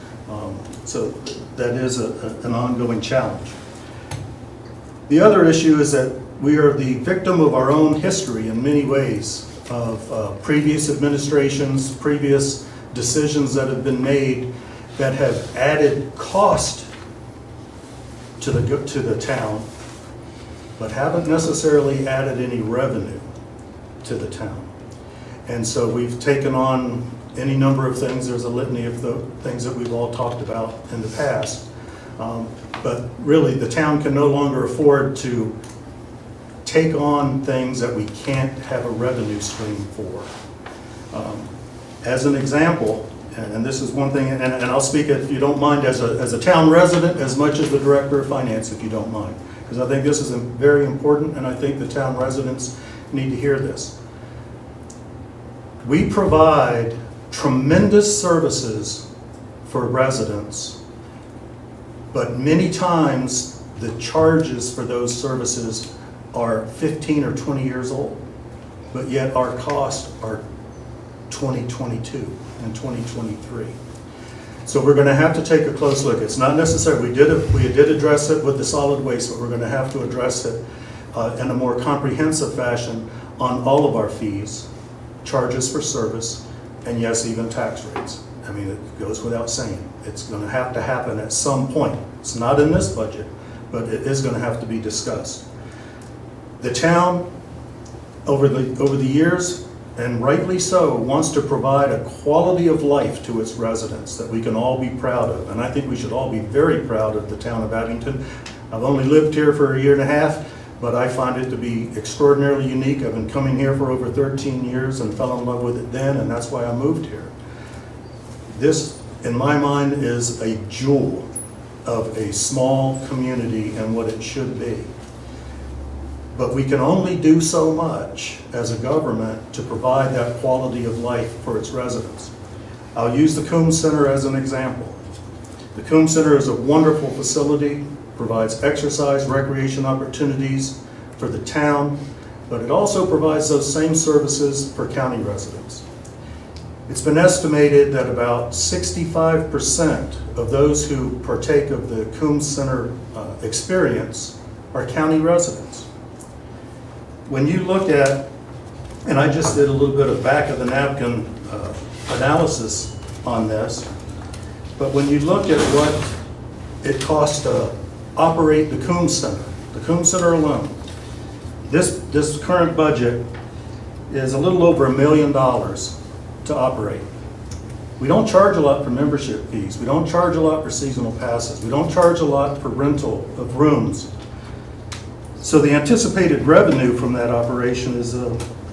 So that is an ongoing challenge. The other issue is that we are the victim of our own history in many ways of previous administrations, previous decisions that have been made that have added cost to the town, but haven't necessarily added any revenue to the town. And so we've taken on any number of things. There's a litany of the things that we've all talked about in the past. But really, the town can no longer afford to take on things that we can't have a revenue stream for. As an example, and this is one thing, and I'll speak, if you don't mind, as a town resident as much as the director of finance, if you don't mind, because I think this is very important, and I think the town residents need to hear this. We provide tremendous services for residents, but many times the charges for those services are 15 or 20 years old, but yet our costs are 2022 and 2023. So we're going to have to take a close look. It's not necessary. We did address it with the solid waste, but we're going to have to address it in a more comprehensive fashion on all of our fees, charges for service, and yes, even tax rates. I mean, it goes without saying. It's going to have to happen at some point. It's not in this budget, but it is going to have to be discussed. The town, over the years, and rightly so, wants to provide a quality of life to its residents that we can all be proud of. And I think we should all be very proud of the town of Abington. I've only lived here for a year and a half, but I find it to be extraordinarily unique. I've been coming here for over 13 years and fell in love with it then, and that's why I moved here. This, in my mind, is a jewel of a small community and what it should be. But we can only do so much as a government to provide that quality of life for its residents. I'll use the Coombs Center as an example. The Coombs Center is a wonderful facility, provides exercise, recreation opportunities for the town, but it also provides those same services for county residents. It's been estimated that about 65% of those who partake of the Coombs Center experience are county residents. When you look at, and I just did a little bit of back of the napkin analysis on this, but when you look at what it costs to operate the Coombs Center alone, this current budget is a little over $1 million to operate. We don't charge a lot for membership fees. We don't charge a lot for seasonal passes. We don't charge a lot for rental of rooms. So the anticipated revenue from that operation is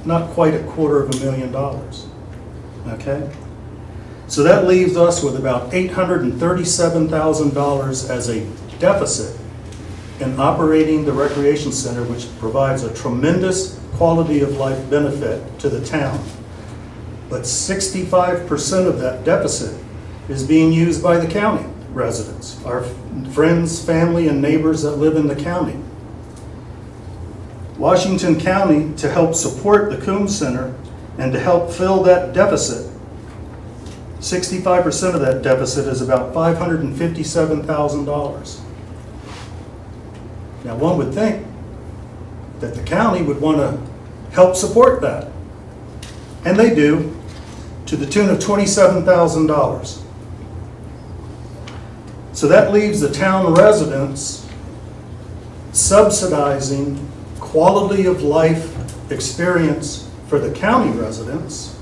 not quite $250,000, okay? So that leaves us with about $837,000 as a deficit in operating the recreation center, which provides a tremendous quality of life benefit to the town. But 65% of that deficit is being used by the county residents, our friends, family, and neighbors that live in the county. Washington County, to help support the Coombs Center and to help fill that deficit, 65% of that deficit is about $557,000. Now, one would think that the county would want to help support that, and they do, to the tune of $27,000. So that leaves the town residents subsidizing quality of life experience for the county residents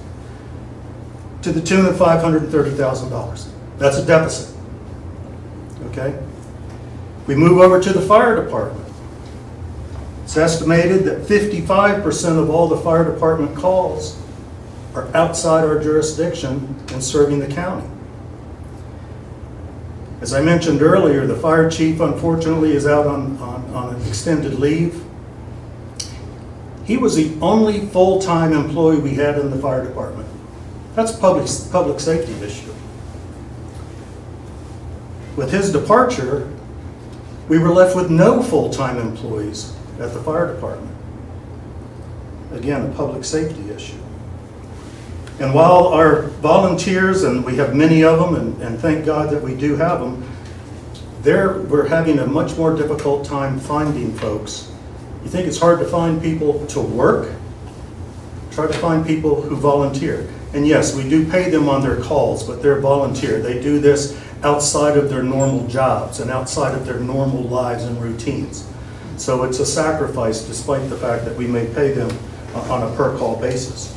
to the tune of $530,000. That's a deficit, okay? We move over to the fire department. It's estimated that 55% of all the fire department calls are outside our jurisdiction in serving the county. As I mentioned earlier, the fire chief unfortunately is out on an extended leave. He was the only full-time employee we had in the fire department. That's a public safety issue. With his departure, we were left with no full-time employees at the fire department. Again, a public safety issue. And while our volunteers, and we have many of them, and thank God that we do have them, we're having a much more difficult time finding folks. You think it's hard to find people to work? Try to find people who volunteer. And yes, we do pay them on their calls, but they're volunteer. They do this outside of their normal jobs and outside of their normal lives and routines. So it's a sacrifice despite the fact that we may pay them on a per-call basis.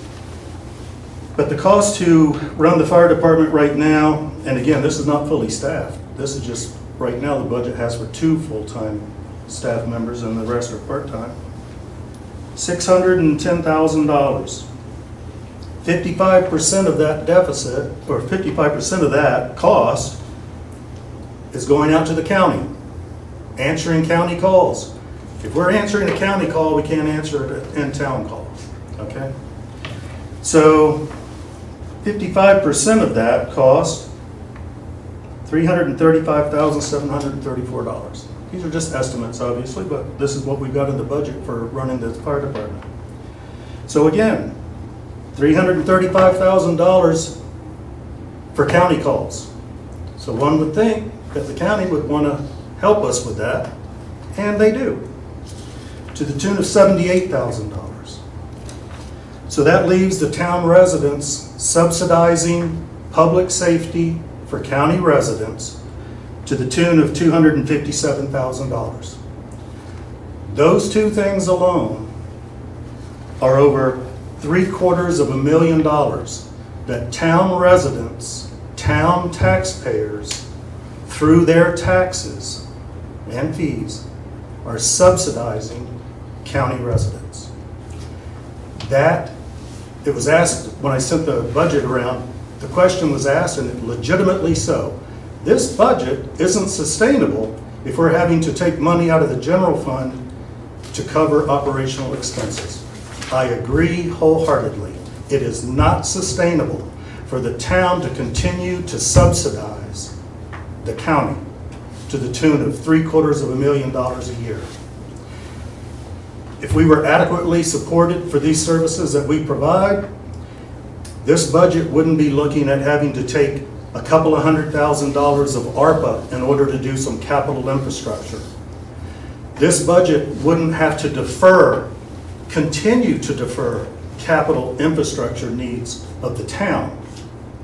But the cost to run the fire department right now, and again, this is not fully staffed. This is just, right now the budget has for 2 full-time staff members and the rest are part-time. $610,000. 55% of that deficit, or 55% of that cost, is going out to the county, answering county calls. If we're answering a county call, we can't answer an in-town call, okay? So 55% of that cost, $335,734. These are just estimates, obviously, but this is what we've got in the budget for running the fire department. So again, $335,000 for county calls. So one would think that the county would want to help us with that, and they do, to the tune of $78,000. So that leaves the town residents subsidizing public safety for county residents to the tune of $257,000. Those two things alone are over $750,000 that town residents, town taxpayers, through their taxes and fees, are subsidizing county residents. That, it was asked when I sent the budget around, the question was asked, and legitimately so. This budget isn't sustainable if we're having to take money out of the general fund to cover operational expenses. I agree wholeheartedly. It is not sustainable for the town to continue to subsidize the county to the tune of $750,000 a year. If we were adequately supported for these services that we provide, this budget wouldn't be looking at having to take a couple of $100,000 of ARPA in order to do some capital infrastructure. This budget wouldn't have to continue to defer capital infrastructure needs of the town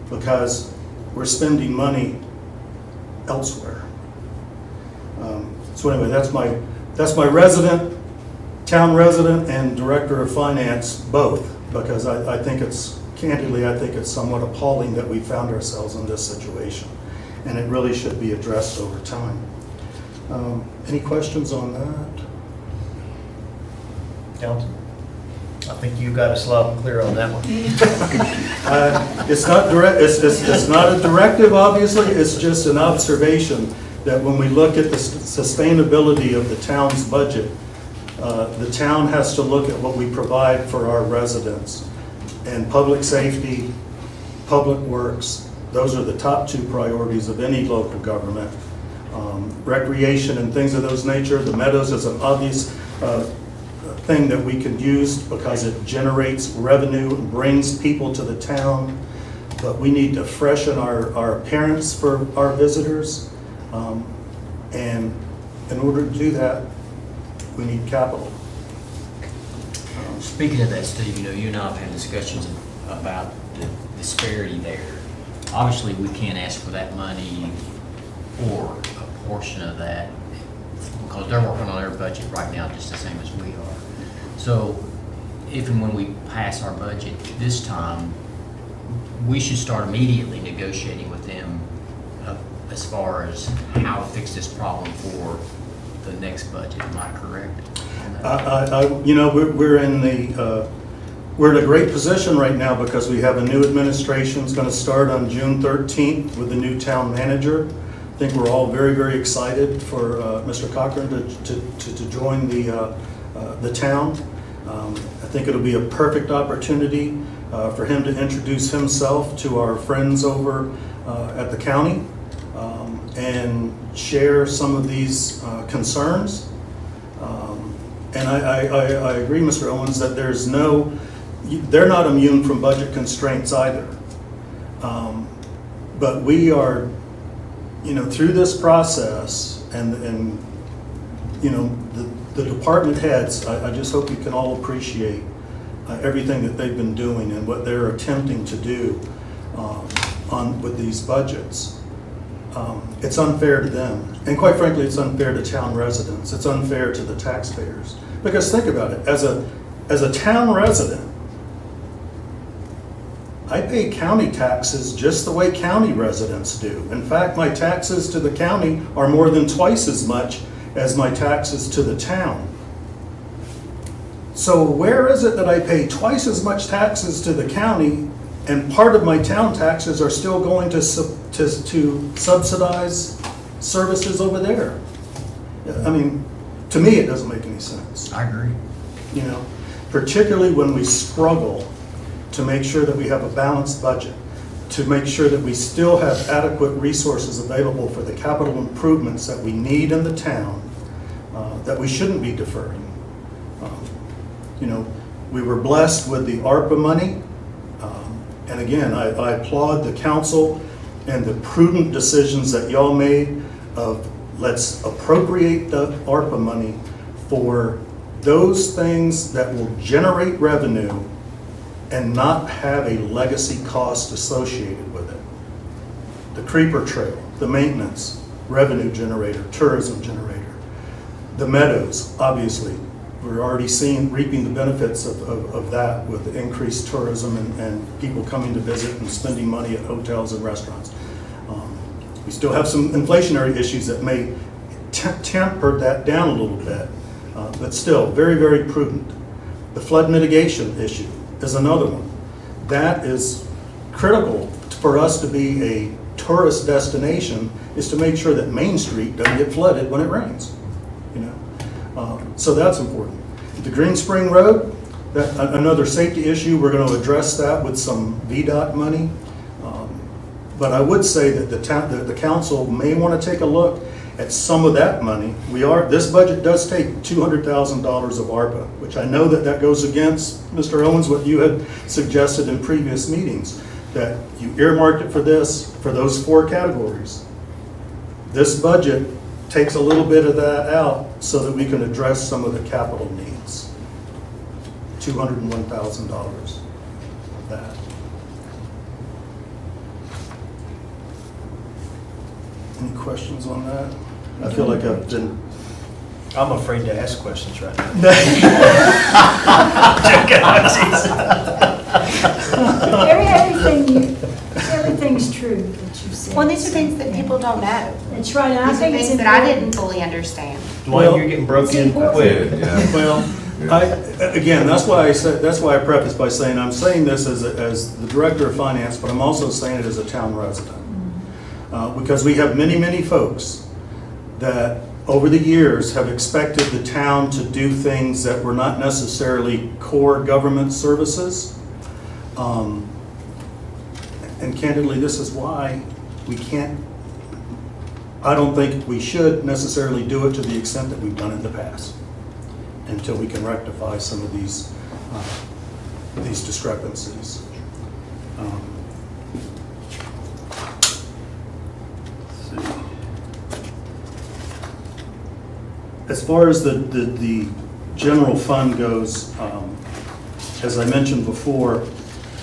because we're spending money elsewhere. So anyway, that's my resident, town resident, and director of finance both, because I think it's, candidly, I think it's somewhat appalling that we found ourselves in this situation, and it really should be addressed over time. Any questions on that? Council? I think you got us loud and clear on that one. It's not direct. It's not a directive, obviously. It's just an observation that when we look at the sustainability of the town's budget, the town has to look at what we provide for our residents. And public safety, public works, those are the top 2 priorities of any local government. Recreation and things of those nature. The Meadows is an obvious thing that we could use because it generates revenue and brings people to the town. But we need to freshen our appearance for our visitors. And in order to do that, we need capital. Speaking of that, Steve, you and I have had discussions about the disparity there. Obviously, we can't ask for that money or a portion of that because they're working on their budget right now just the same as we are. So if and when we pass our budget this time, we should start immediately negotiating with them as far as how to fix this problem for the next budget. Am I correct? We're in a great position right now because we have a new administration that's going to start on June 13th with a new town manager. I think we're all very, very excited for Mr. Cochran to join the town. I think it'll be a perfect opportunity for him to introduce himself to our friends over at the county and share some of these concerns. And I agree, Mr. Owens, that there's no they're not immune from budget constraints either. But we are, through this process, and the department heads, I just hope you can all appreciate everything that they've been doing and what they're attempting to do with these budgets. It's unfair to them. And quite frankly, it's unfair to town residents. It's unfair to the taxpayers. Because think about it, as a town resident, I pay county taxes just the way county residents do. In fact, my taxes to the county are more than twice as much as my taxes to the town. So where is it that I pay twice as much taxes to the county and part of my town taxes are still going to subsidize services over there? I mean, to me, it doesn't make any sense. I agree. Particularly when we struggle to make sure that we have a balanced budget, to make sure that we still have adequate resources available for the capital improvements that we need in the town, that we shouldn't be deferring. We were blessed with the ARPA money, and again, I applaud the council and the prudent decisions that y'all made of let's appropriate the ARPA money for those things that will generate revenue and not have a legacy cost associated with it. The creeper trail, the maintenance, revenue generator, tourism generator. The meadows, obviously, we're already reaping the benefits of that with the increased tourism and people coming to visit and spending money at hotels and restaurants. We still have some inflationary issues that may temper that down a little bit, but still very, very prudent. The flood mitigation issue is another one. That is critical for us to be a tourist destination, is to make sure that Main Street doesn't get flooded when it rains. So that's important. The Green Spring Road, another safety issue, we're going to address that with some VDOT money. But I would say that the council may want to take a look at some of that money. This budget does take $200,000 of ARPA, which I know that goes against, Mr. Owens, what you had suggested in previous meetings, that you earmarked it for those 4 categories. This budget takes a little bit of that out so that we can address some of the capital needs. $201,000 of that. Any questions on that? I feel like I've been... I'm afraid to ask questions right now. Everything's true that you said. Well, these are things that people don't know. That's right, and I These are think it's things that I important. didn't fully understand. Dwayne, you're getting broke in quick. Well, again, that's why I prefaced by saying I'm saying this as the director of finance, but I'm also saying it as a town resident. Because we have many, many folks that over the years have expected the town to do things that were not necessarily core government services. And candidly, this is why we can't, I don't think we should necessarily do it to the extent that we've done in the past, until we can rectify some of these discrepancies. As far as the general fund goes, as I mentioned before,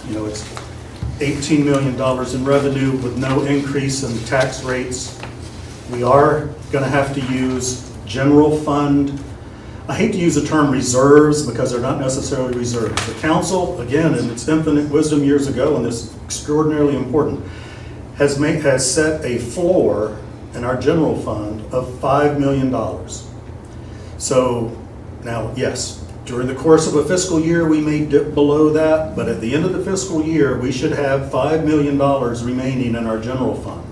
it's $18 million in revenue with no increase in tax rates. We are going to have to use general fund. I hate to use the term reserves because they're not necessarily reserves. The council, again, in its infinite wisdom years ago, and this is extraordinarily important, has set a floor in our general fund of $5 million. So now, yes, during the course of a fiscal year, we may dip below that, but at the end of the fiscal year, we should have $5 million remaining in our general fund.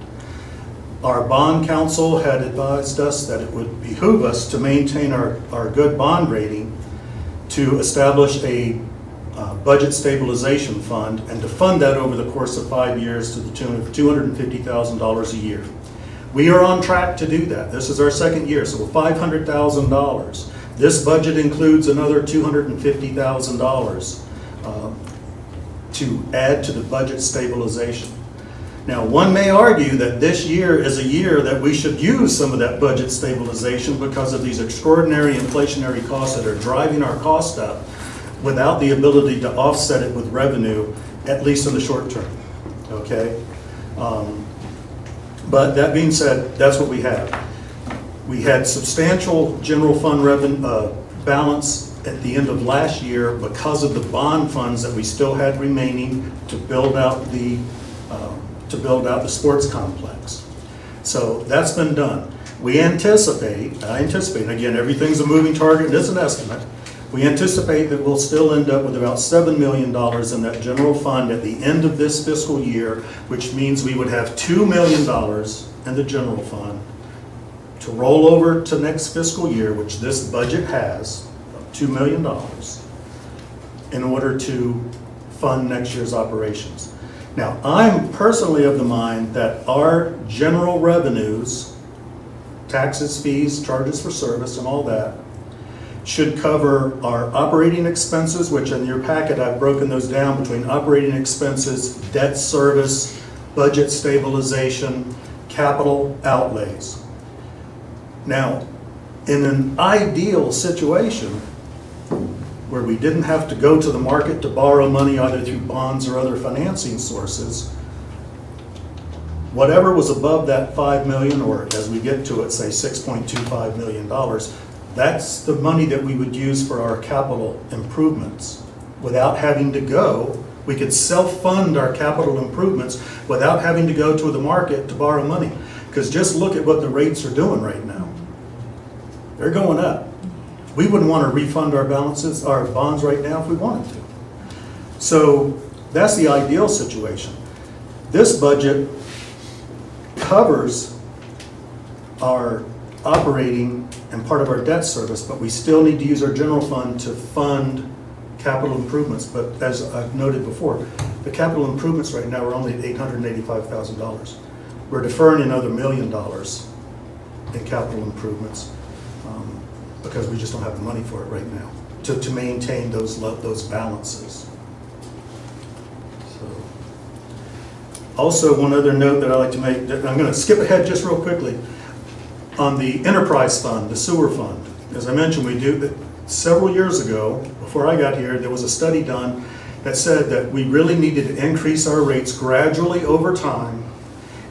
Our bond counsel had advised us that it would behoove us to maintain our good bond rating, to establish a budget stabilization fund and to fund that over the course of 5 years to the tune of $250,000 a year. We are on track to do that. This is our second year, so $500,000. This budget includes another $250,000 to add to the budget stabilization. Now, one may argue that this year is a year that we should use some of that budget stabilization because of these extraordinary inflationary costs that are driving our cost up without the ability to offset it with revenue, at least in the short term, okay? But that being said, that's what we have. We had substantial general fund balance at the end of last year because of the bond funds that we still had remaining to build out the sports complex. So that's been done. I anticipate, and again, everything's a moving target, it is an estimate. We anticipate that we'll still end up with about $7 million in that general fund at the end of this fiscal year, which means we would have $2 million in the general fund to roll over to next fiscal year, which this budget has, $2 million, in order to fund next year's operations. Now, I'm personally of the mind that our general revenues, taxes, fees, charges for service, and all that, should cover our operating expenses, which in your packet I've broken those down between operating expenses, debt service, budget stabilization, capital outlays. Now, in an ideal situation where we didn't have to go to the market to borrow money either through bonds or other financing sources, whatever was above that $5 million, or as we get to it, say $6.25 million, that's the money that we would use for our capital improvements without having to go. We could self-fund our capital improvements without having to go to the market to borrow money. Because just look at what the rates are doing right now. They're going up. We wouldn't want to refund our balances, our bonds right now if we wanted to. So that's the ideal situation. This budget covers our operating and part of our debt service, but we still need to use our general fund to fund capital improvements. But as I've noted before, the capital improvements right now are only at $885,000. We're deferring another $1 million in capital improvements because we just don't have the money for it right now to maintain those balances. So, also, one other note that I like to make, I'm going to skip ahead just real quickly. On the enterprise fund, the sewer fund, as I mentioned, several years ago, before I got here, there was a study done that said that we really needed to increase our rates gradually over time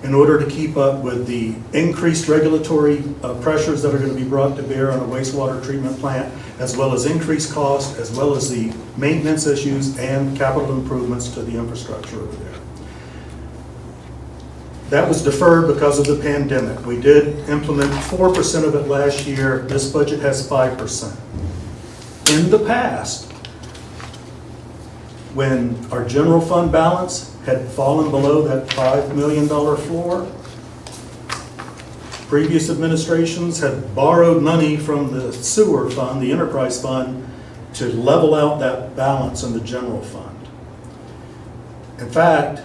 in order to keep up with the increased regulatory pressures that are going to be brought to bear on a wastewater treatment plant, as well as increased cost, as well as the maintenance issues and capital improvements to the infrastructure over there. That was deferred because of the pandemic. We did implement 4% of it last year. This budget has 5%. In the past, when our general fund balance had fallen below that $5 million floor, previous administrations had borrowed money from the sewer fund, the enterprise fund, to level out that balance in the general fund. In fact,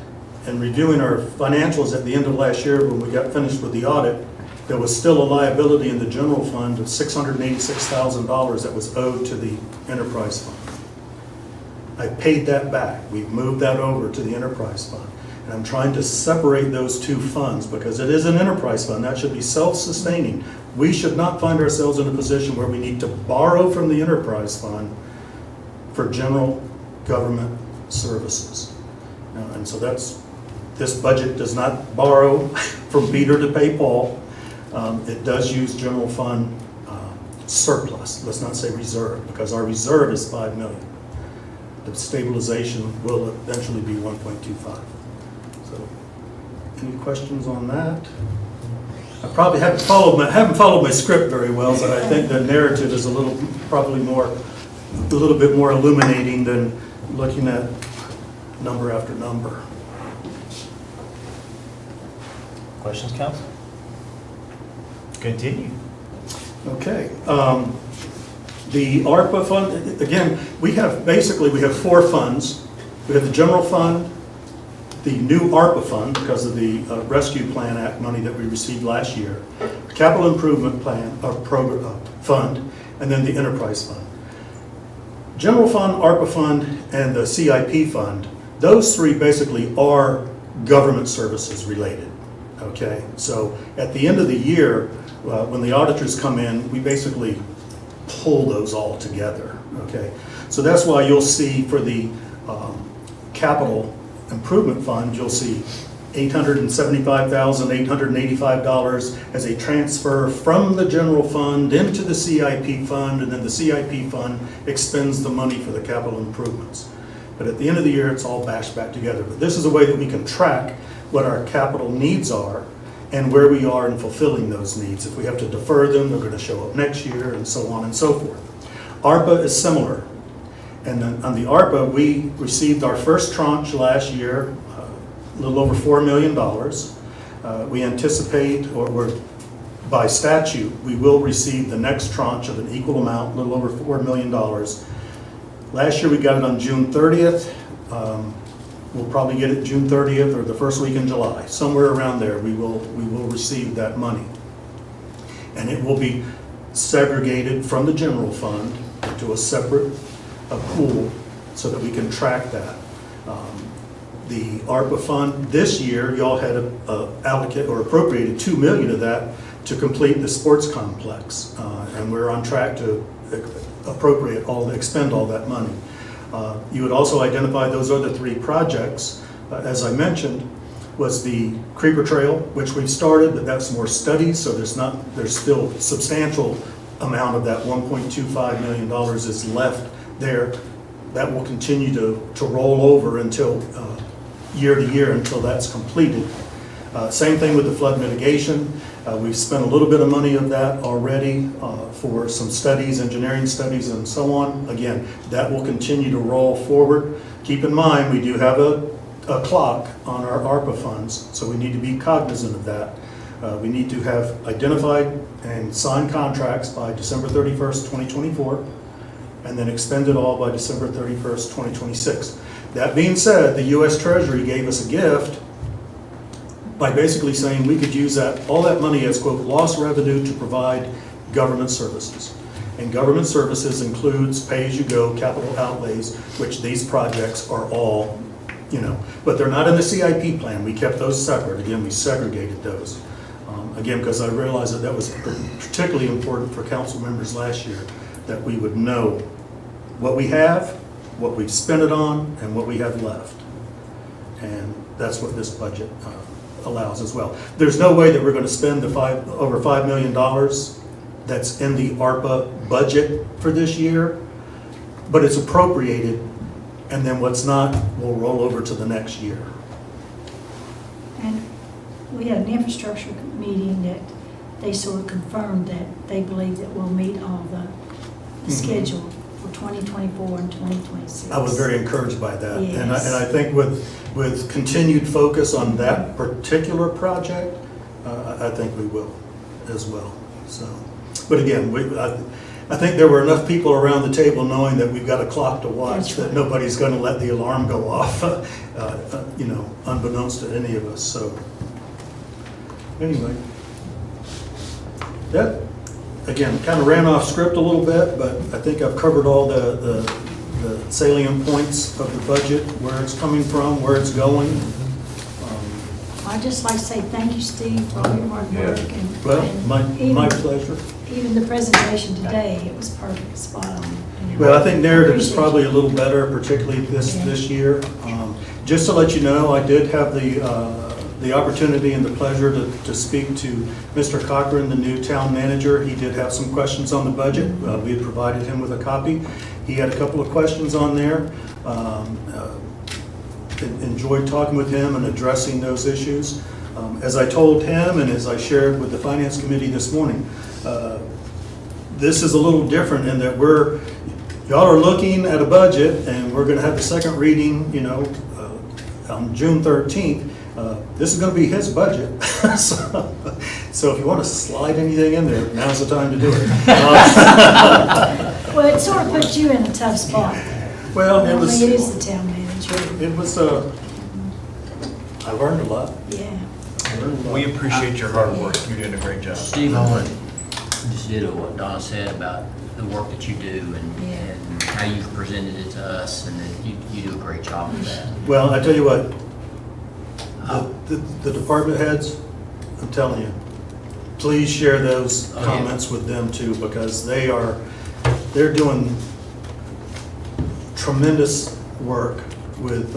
in reviewing our financials at the end of last year when we got finished with the audit, there was still a liability in the general fund of $686,000 that was owed to the enterprise fund. I paid that back. We've moved that over to the enterprise fund. And I'm trying to separate those two funds because it is an enterprise fund. That should be self-sustaining. We should not find ourselves in a position where we need to borrow from the enterprise fund for general government services. And so this budget does not borrow from Peter to pay Paul. It does use general fund surplus. Let's not say reserve, because our reserve is $5 million. The stabilization will eventually be 1.25. So, any questions on that? I probably haven't followed my script very well, but I think the narrative is a little bit more illuminating than looking at number after number. Questions, council? Continue. Okay. The ARPA fund, again, we have 4 funds. We have the general fund, the new ARPA fund because of the Rescue Plan Act money that we received last year, capital improvement plan, fund, and then the enterprise fund. general fund, ARPA fund, and the CIP fund, those three basically are government services related, okay? So at the end of the year, when the auditors come in, we basically pull those all together, okay? So that's why you'll see for the capital improvement fund, you'll see $875,885 as a transfer from the general fund into the CIP fund, and then the CIP fund expends the money for the capital improvements. But at the end of the year, it's all bashed back together. But this is a way that we can track what our capital needs are and where we are in fulfilling those needs. If we have to defer them, they're going to show up next year, and so on and so forth. ARPA is similar. And then on the ARPA, we received our first tranche last year, a little over $4 million. We anticipate, or we're, by statute, we will receive the next tranche of an equal amount, a little over $4 million. Last year we got it on June 30th. We'll probably get it June 30th or the first week in July. Somewhere around there we will receive that money. And it will be segregated from the general fund to a separate pool so that we can track that. The ARPA fund this year, y'all had allocated or appropriated $2 million of that to complete the sports complex, and we're on track to expend all that money. You would also identify those other three projects, as I mentioned, was the Creeper Trail, which we've started, but that's more studies, so there's still substantial amount of that $1.25 million is left there. That will continue to roll over until year to year until that's completed. Same thing with the flood mitigation. We've spent a little bit of money of that already for some studies, engineering studies and so on. Again, that will continue to roll forward. Keep in mind, we do have a clock on our ARPA funds, so we need to be cognizant of that. We need to have identified and signed contracts by December 31st, 2024, and then expend it all by December 31st, 2026. That being said, the U.S. Treasury gave us a gift by basically saying we could use all that money as, quote, lost revenue to provide government services. And government services includes pay-as-you-go capital outlays, which these projects are all, but they're not in the CIP plan. We kept those separate. Again, we segregated those. Again, because I realized that was particularly important for council members last year, that we would know what we have, what we've spent it on, and what we have left. And that's what this budget allows as well. There's no way that we're going to spend the over $5 million that's in the ARPA budget for this year, but it's appropriated, and then what's not will roll over to the next year. And we had an infrastructure meeting that they sort of confirmed that they believe that we'll meet all the schedule for 2024 and 2026. I was very encouraged by that. Yes. And I think with continued focus on that particular project, I think we will as well. So, but again, I think there were enough people around the table knowing that we've got a clock to watch, that nobody's going to let the alarm go off, unbeknownst to any of us. So anyway, that, again, kind of ran off script a little bit, but I think I've covered all the salient points of the budget, where it's coming from, where it's going. I'd just like to say thank you, Steve, for all your hard work. And, Well, and my pleasure. Even the presentation today, it was perfect, spot on. Well, I think narrative is probably a little better, particularly this year. Just to let you know, I did have the opportunity and the pleasure to speak to Mr. Cochran, the new town manager. He did have some questions on the budget. We had provided him with a copy. He had a couple of questions on there. Enjoyed talking with him and addressing those issues. As I told him and as I shared with the Finance Committee this morning, this is a little different in that y'all are looking at a budget, and we're going to have the second reading, on June 13th. This is going to be his budget. So if you want to slide anything in there, now's the time to do it. Well, it sort of puts you in a tough spot. Well, it is the town manager. It was, I learned a lot. Yeah. We appreciate your hard work. You're doing a great job. Steve, just ditto what Donna said about the work that you do and how you've presented it to us, and that you do a great job with that. Well, I tell you what, the department heads, I'm telling you, please share those Oh, yeah. comments with them too, because they're doing tremendous work with,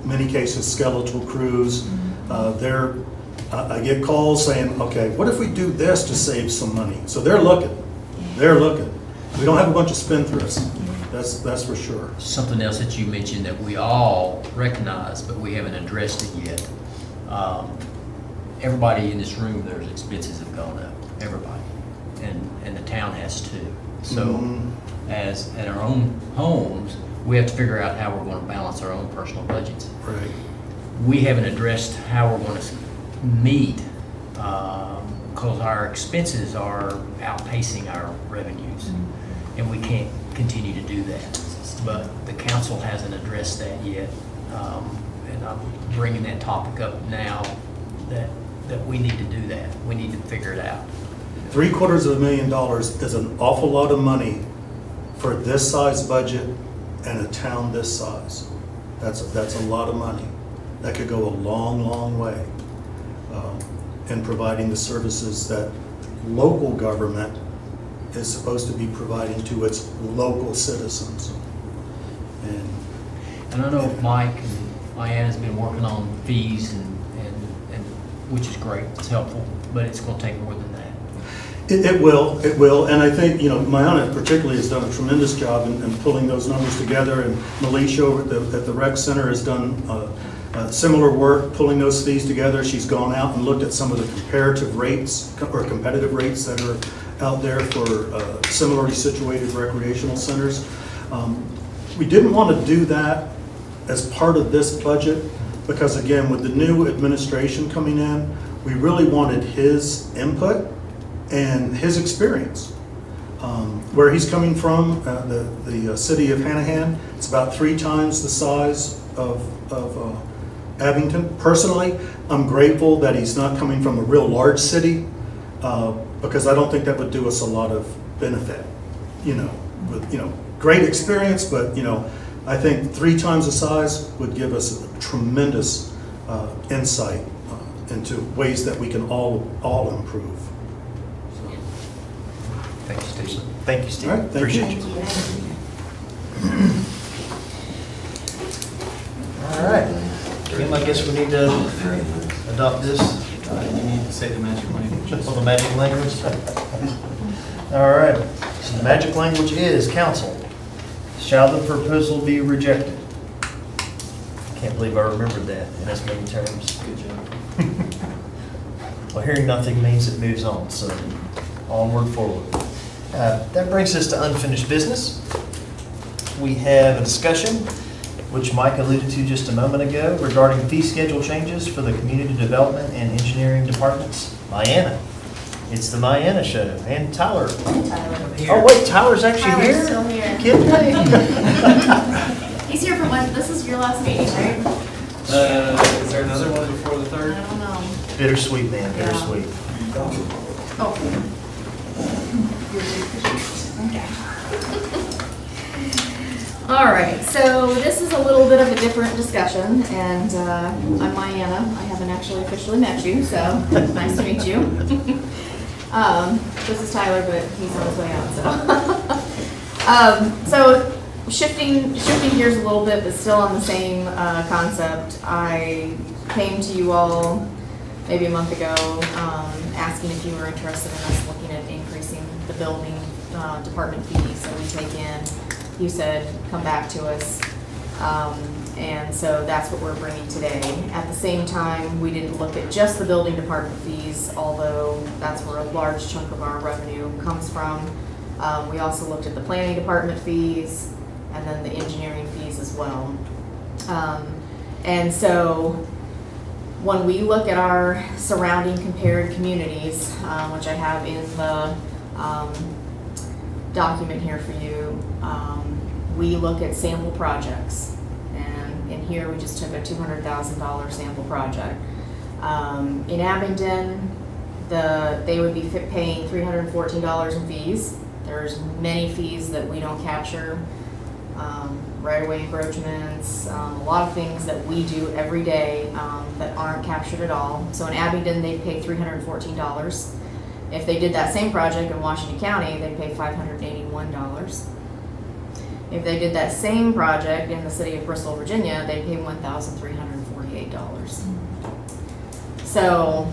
many cases, skeletal crews. I get calls saying, okay, what if we do this to save some money? So they're looking. We don't have a bunch of spendthrifts, that's for sure. Something else that you mentioned that we all recognize, but we haven't addressed it yet. Everybody in this room, there's expenses have gone up, everybody, and the town has too. So as at our own homes, we have to figure out how we're going to balance our own personal budgets. Right. We haven't addressed how we're going to meet, because our expenses are outpacing our revenues, and we can't continue to do that. But the council hasn't addressed that yet, and I'm bringing that topic up now that we need to do that. We need to figure it out. $750,000 is an awful lot of money for this size budget and a town this size. That's a lot of money. That could go a long, long way in providing the services that local government is supposed to be providing to its local citizens. And I know Mike and Diana's been working on fees and which is great, it's helpful, but it's going to take more than that. It will, and I think, Mayana particularly has done a tremendous job in pulling those numbers together, and Melisha over at the rec center has done similar work, pulling those fees together. She's gone out and looked at some of the comparative rates, or competitive rates that are out there for similarly situated recreational centers. We didn't want to do that as part of this budget, because again, with the new administration coming in, we really wanted his input and his experience. Where he's coming from, the city of Hanahan, it's about 3 times the size of Abington. Personally, I'm grateful that he's not coming from a real large city, because I don't think that would do us a lot of benefit. With great experience, but I think 3 times the size would give us a tremendous insight into ways that we can all improve. Thank you, Steve. Thank you, Steve. All right, thank Appreciate you. you. All right. Kim, I guess we need to adopt this. You need to say the magic language. Oh, the magic language? All right. So the magic language is council. Shall the proposal be rejected? Can't believe I remembered that in as many terms. Good job. Well, hearing nothing means it moves on, so onward, forward. That brings us to unfinished business. We have a discussion, which Mike alluded to just a moment ago, regarding fee schedule changes for the community development and engineering departments. Mayana. It's the Mayana Show. And Tyler. Oh, wait, Tyler's actually Tyler's here? still here. You kidding me? He's here for one, this is your last meeting, right? Is there another one before the I third? don't know. Bittersweet, man, bittersweet. Oh. All right, so this is a little bit of a different discussion, and I'm Mayana. I haven't actually officially met you, so nice to meet you. This is Tyler, but he's on his way out, so. So shifting gears a little bit, but still on the same concept, I came to you all maybe a month ago asking if you were interested in us looking at increasing the building department fees that we take in. You said, come back to us. And so that's what we're bringing today. At the same time, we didn't look at just the building department fees, although that's where a large chunk of our revenue comes from. We also looked at the planning department fees and then the engineering fees as well. And so when we look at our surrounding compared communities, which I have in the document here for you, we look at sample projects. And in here, we just took a $200,000 sample project. In Abingdon, they would be paying $314 in fees. There's many fees that we don't capture. Right-of-way encroachments, a lot of things that we do every day that aren't captured at all. So in Abingdon, they pay $314. If they did that same project in Washington County, they'd pay $581. If they did that same project in the city of Bristol, Virginia, they'd pay $1,348. So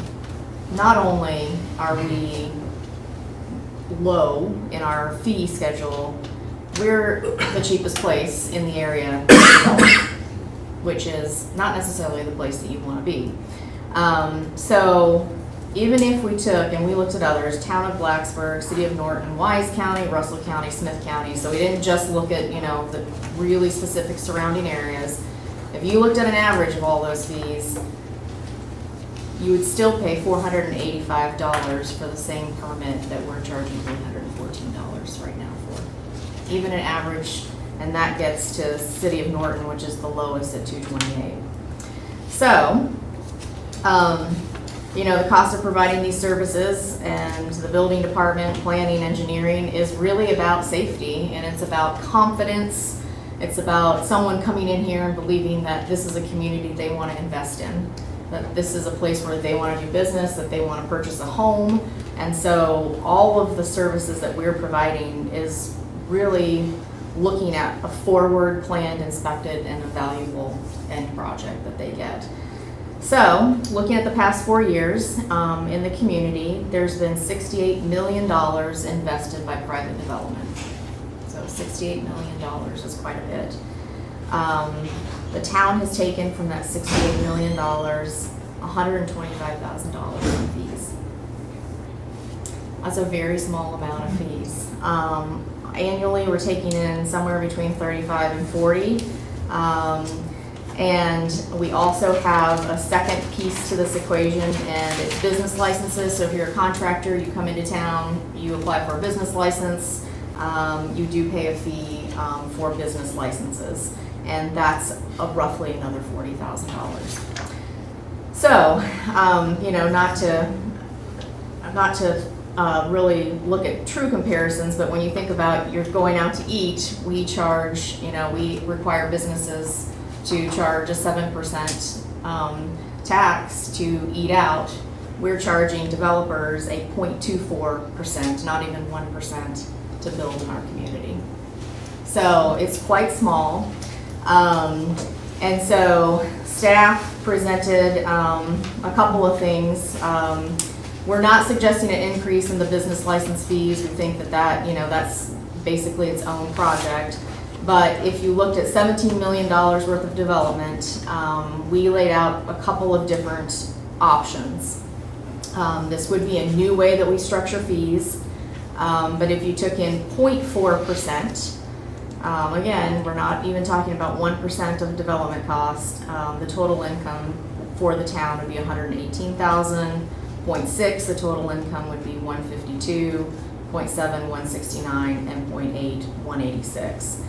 not only are we low in our fee schedule, we're the cheapest place in the area, which is not necessarily the place that you want to be. So even if we took, and we looked at others, Town of Blacksburg, City of Norton, Wise County, Russell County, Smith County, so we didn't just look at, the really specific surrounding areas. If you looked at an average of all those fees, you would still pay $485 for the same permit that we're charging $314 right now for. Even an average, and that gets to City of Norton, which is the lowest at $228. So, the cost of providing these services and the building department, planning, engineering is really about safety, and it's about confidence. It's about someone coming in here and believing that this is a community they want to invest in, that this is a place where they want to do business, that they want to purchase a home. And so all of the services that we're providing is really looking at a forward planned, inspected, and a valuable end project that they get. So, looking at the past 4 years in the community, there's been $68 million invested by private development. So $68 million is quite a bit. The town has taken from that $68 million $125,000 in fees. That's a very small amount of fees. Annually, we're taking in somewhere between 35 and 40. And we also have a second piece to this equation, and it's business licenses. So if you're a contractor, you come into town, you apply for a business license, you do pay a fee for business licenses, and that's roughly another $40,000. So, not to really look at true comparisons, but when you think about you're going out to eat, we charge, we require businesses to charge a 7% tax to eat out. We're charging developers a 0.24%, not even 1%, to build in our community. So it's quite small. And so staff presented a couple of things. We're not suggesting an increase in the business license fees. We think that that's basically its own project. But if you looked at $17 million worth of development, we laid out a couple of different options. This would be a new way that we structure fees. But if you took in 0.4%, again, we're not even talking about 1% of development cost. The total income for the town would be $118,000. 0.6, the total income would be $152,000, 0.7, $169,000, and 0.8, $186,000.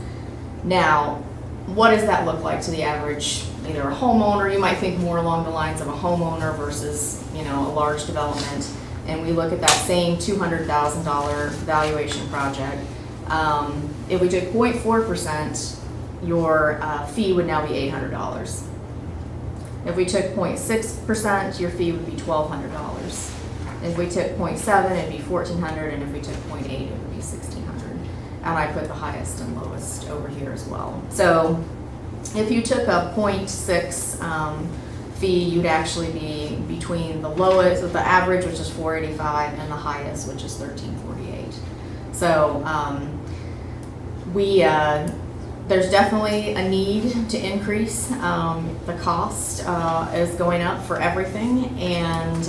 Now, what does that look like to the average, either a homeowner? You might think more along the lines of a homeowner versus, a large development. And we look at that same $200,000 valuation project. If we took 0.4%, your fee would now be $800. If we took 0.6%, your fee would be $1,200. If we took 0.7, it'd be $1,400, and if we took 0.8, it would be $1,600. And I put the highest and lowest over here as well. So if you took a 0.6 fee, you'd actually be between the lowest, the average, which is $485, and the highest, which is $1,348. So there's definitely a need to increase. The cost is going up for everything, and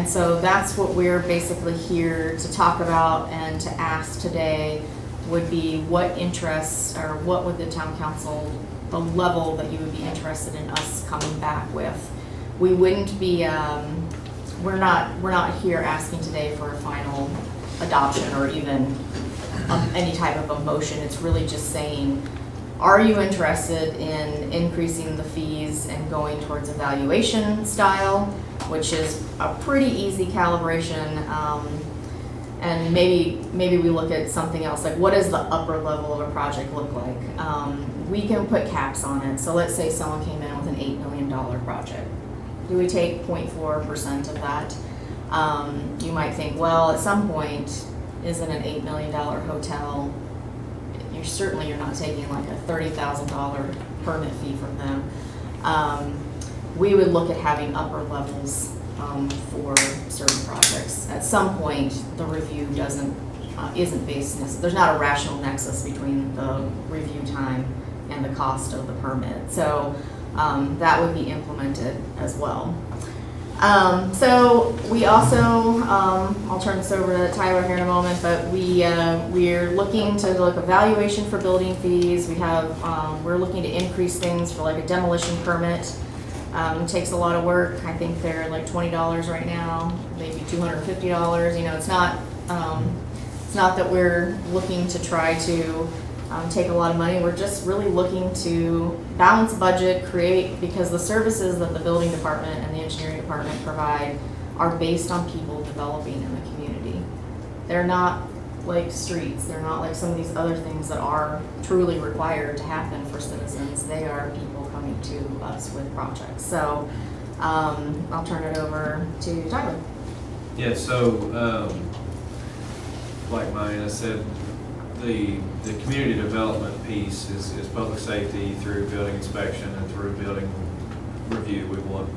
so that's what we're basically here to talk about and to ask today would be what interests, or what would the town council, the level that you would be interested in us coming back with. We wouldn't be, we're not here asking today for a final adoption or even any type of a motion. It's really just saying, are you interested in increasing the fees and going towards a valuation style? which is a pretty easy calibration. And maybe we look at something else, like what does the upper level of a project look like? We can put caps on it. So let's say someone came in with an $8 million project. Do we take 0.4% of that? You might think, well, at some point, isn't an $8 million hotel, you're not taking like a $30,000 permit fee from them. We would look at having upper levels for certain projects. At some point, the review isn't based, there's not a rational nexus between the review time and the cost of the permit. So that would be implemented as well. So we also, I'll turn this over to Tyler here in a moment, but we're looking to look evaluation for building fees. We're looking to increase things for like a demolition permit. It takes a lot of work. I think they're like $20 right now, maybe $250. You know, it's not that we're looking to try to take a lot of money. We're just really looking to balance budget, because the services that the building department and the engineering department provide are based on people developing in the community. They're not like streets. They're not like some of these other things that are truly required to happen for citizens. They are people coming to us with projects. So I'll turn it over to Tyler. Yeah, so like Maya said, the community development piece is public safety through building inspection and through building review. We want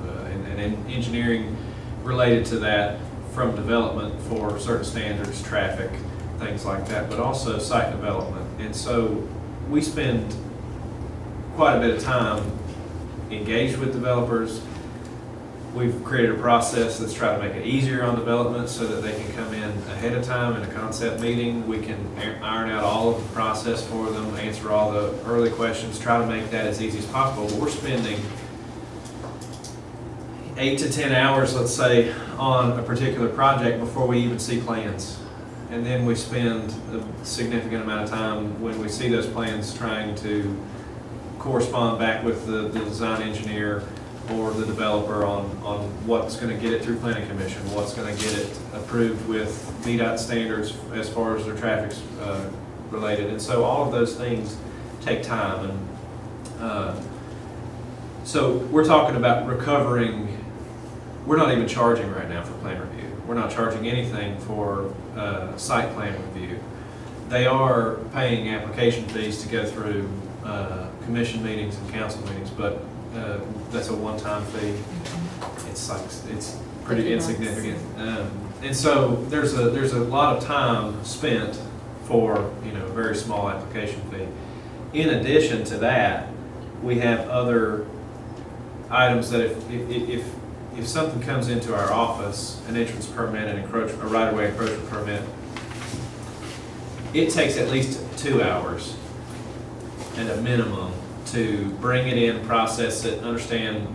and engineering related to that from development for certain standards, traffic, things like that, but also site development. And so we spend quite a bit of time engaged with developers. We've created a process that's trying to make it easier on development so that they can come in ahead of time in a concept meeting. We can iron out all of the process for them, answer all the early questions, try to make that as easy as possible. But we're spending 8 to 10 hours, let's say, on a particular project before we even see plans. And then we spend a significant amount of time when we see those plans trying to correspond back with the design engineer or the developer on what's going to get it through planning commission, what's going to get it approved with VDOT standards as far as their traffic's related. And so all of those things take time. And so we're talking about recovering. We're not even charging right now for plan review. We're not charging anything for site plan review. They are paying application fees to go through commission meetings and council meetings, but that's a one-time fee. It's pretty insignificant, and so there's a lot of time spent for a very small application fee. In addition to that, we have other items that if something comes into our office, an entrance permit, a right-of-way encroachment permit, it takes at least 2 hours at a minimum to bring it in, process it, understand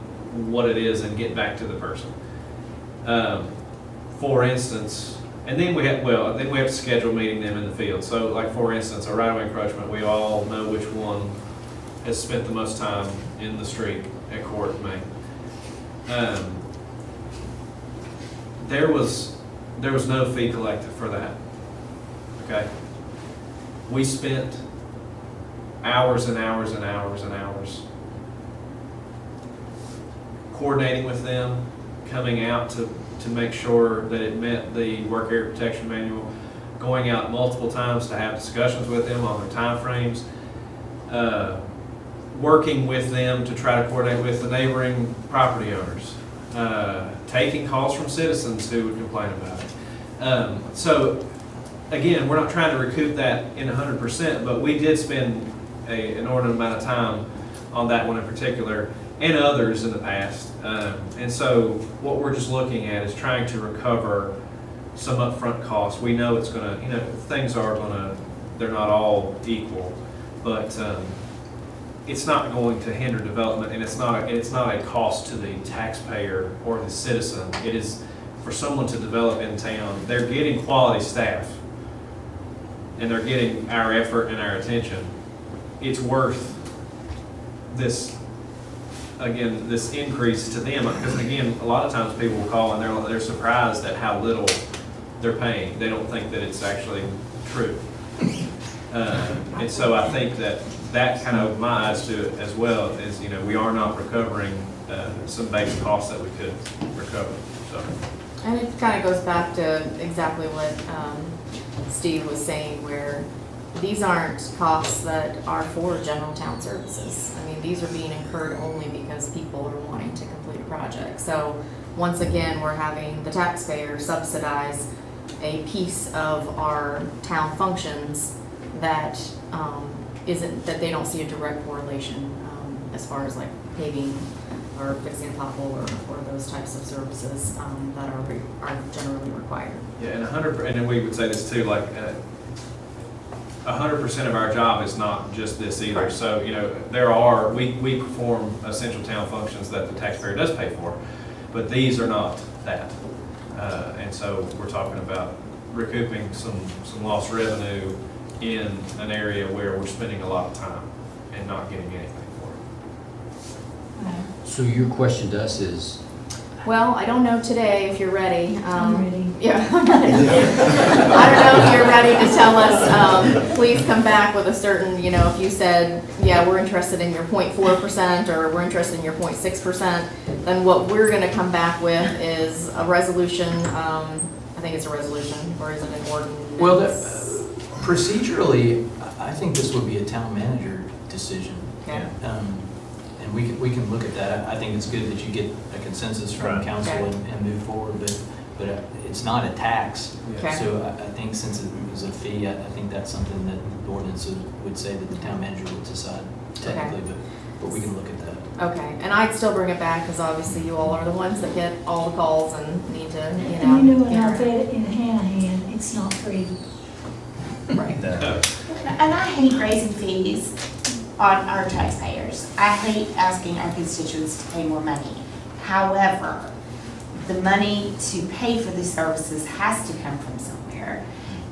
what it is, and get back to the person. For instance, and then we have to schedule meeting them in the field. So, like for instance, a right-of-way encroachment, we all know which one has spent the most time in the street at Court and Main. There was no fee collected for that. Okay, we spent hours and hours and hours and hours coordinating with them, coming out to make sure that it met the work area protection manual, going out multiple times to have discussions with them on their time frames, working with them to try to coordinate with the neighboring property owners, taking calls from citizens who would complain about it. So again, we're not trying to recoup that in 100%, but we did spend an inordinate amount of time on that one in particular, and others in the past. And so what we're just looking at is trying to recover some upfront costs. We know it's going to, things are going to, they're not all equal, but it's not going to hinder development, and it's not a cost to the taxpayer or the citizen. It is for someone to develop in town. They're getting quality staff, and they're getting our effort and our attention. It's worth this again, this increase to them, because again, a lot of times people will call and they're surprised at how little they're paying. They don't think that it's actually true. And so I think that kind of opened my eyes to it as well, is, you know, we are not recovering some base costs that we could recover, so. And it kind of goes back to exactly what Steve was saying, where these aren't costs that are for general town services. I mean, these are being incurred only because people are wanting to complete a project. So once again, we're having the taxpayer subsidize a piece of our town functions that that they don't see a direct correlation as far as like paving or fixing a pothole or those types of services that are generally required. Yeah, and 100%, and then we would say this too, like 100% of our job is not just this either. Correct. So, you know, we perform essential town functions that the taxpayer does pay for, but these are not that. And so we're talking about recouping some lost revenue in an area where we're spending a lot of time and not getting anything for it. So your question to us is, Well, I don't know today if you're ready. I'm ready. Yeah, I'm ready. I don't know if you're ready to tell us, please come back with a certain, you know, if you said, yeah, we're interested in your 0.4% or we're interested in your 0.6%, then what we're gonna come back with is a resolution, I think it's a resolution, or is it an ordinance? Well, procedurally, I think this would be a town manager decision. Okay. And we can look at that. I think it's good that you get a consensus from Right. council Okay. and move forward, but it's not a tax. Okay. So I think since it was a fee, I think that's something that the ordinance would say that the town manager would decide technically, but we can look at that. Okay, and I'd still bring it back, because obviously you all are the ones that get all the calls and need to, And you know, when I've read it in Hanahan, it's not free. Right. And I hate raising fees on our taxpayers. I hate asking our constituents to pay more money. However, the money to pay for these services has to come from somewhere.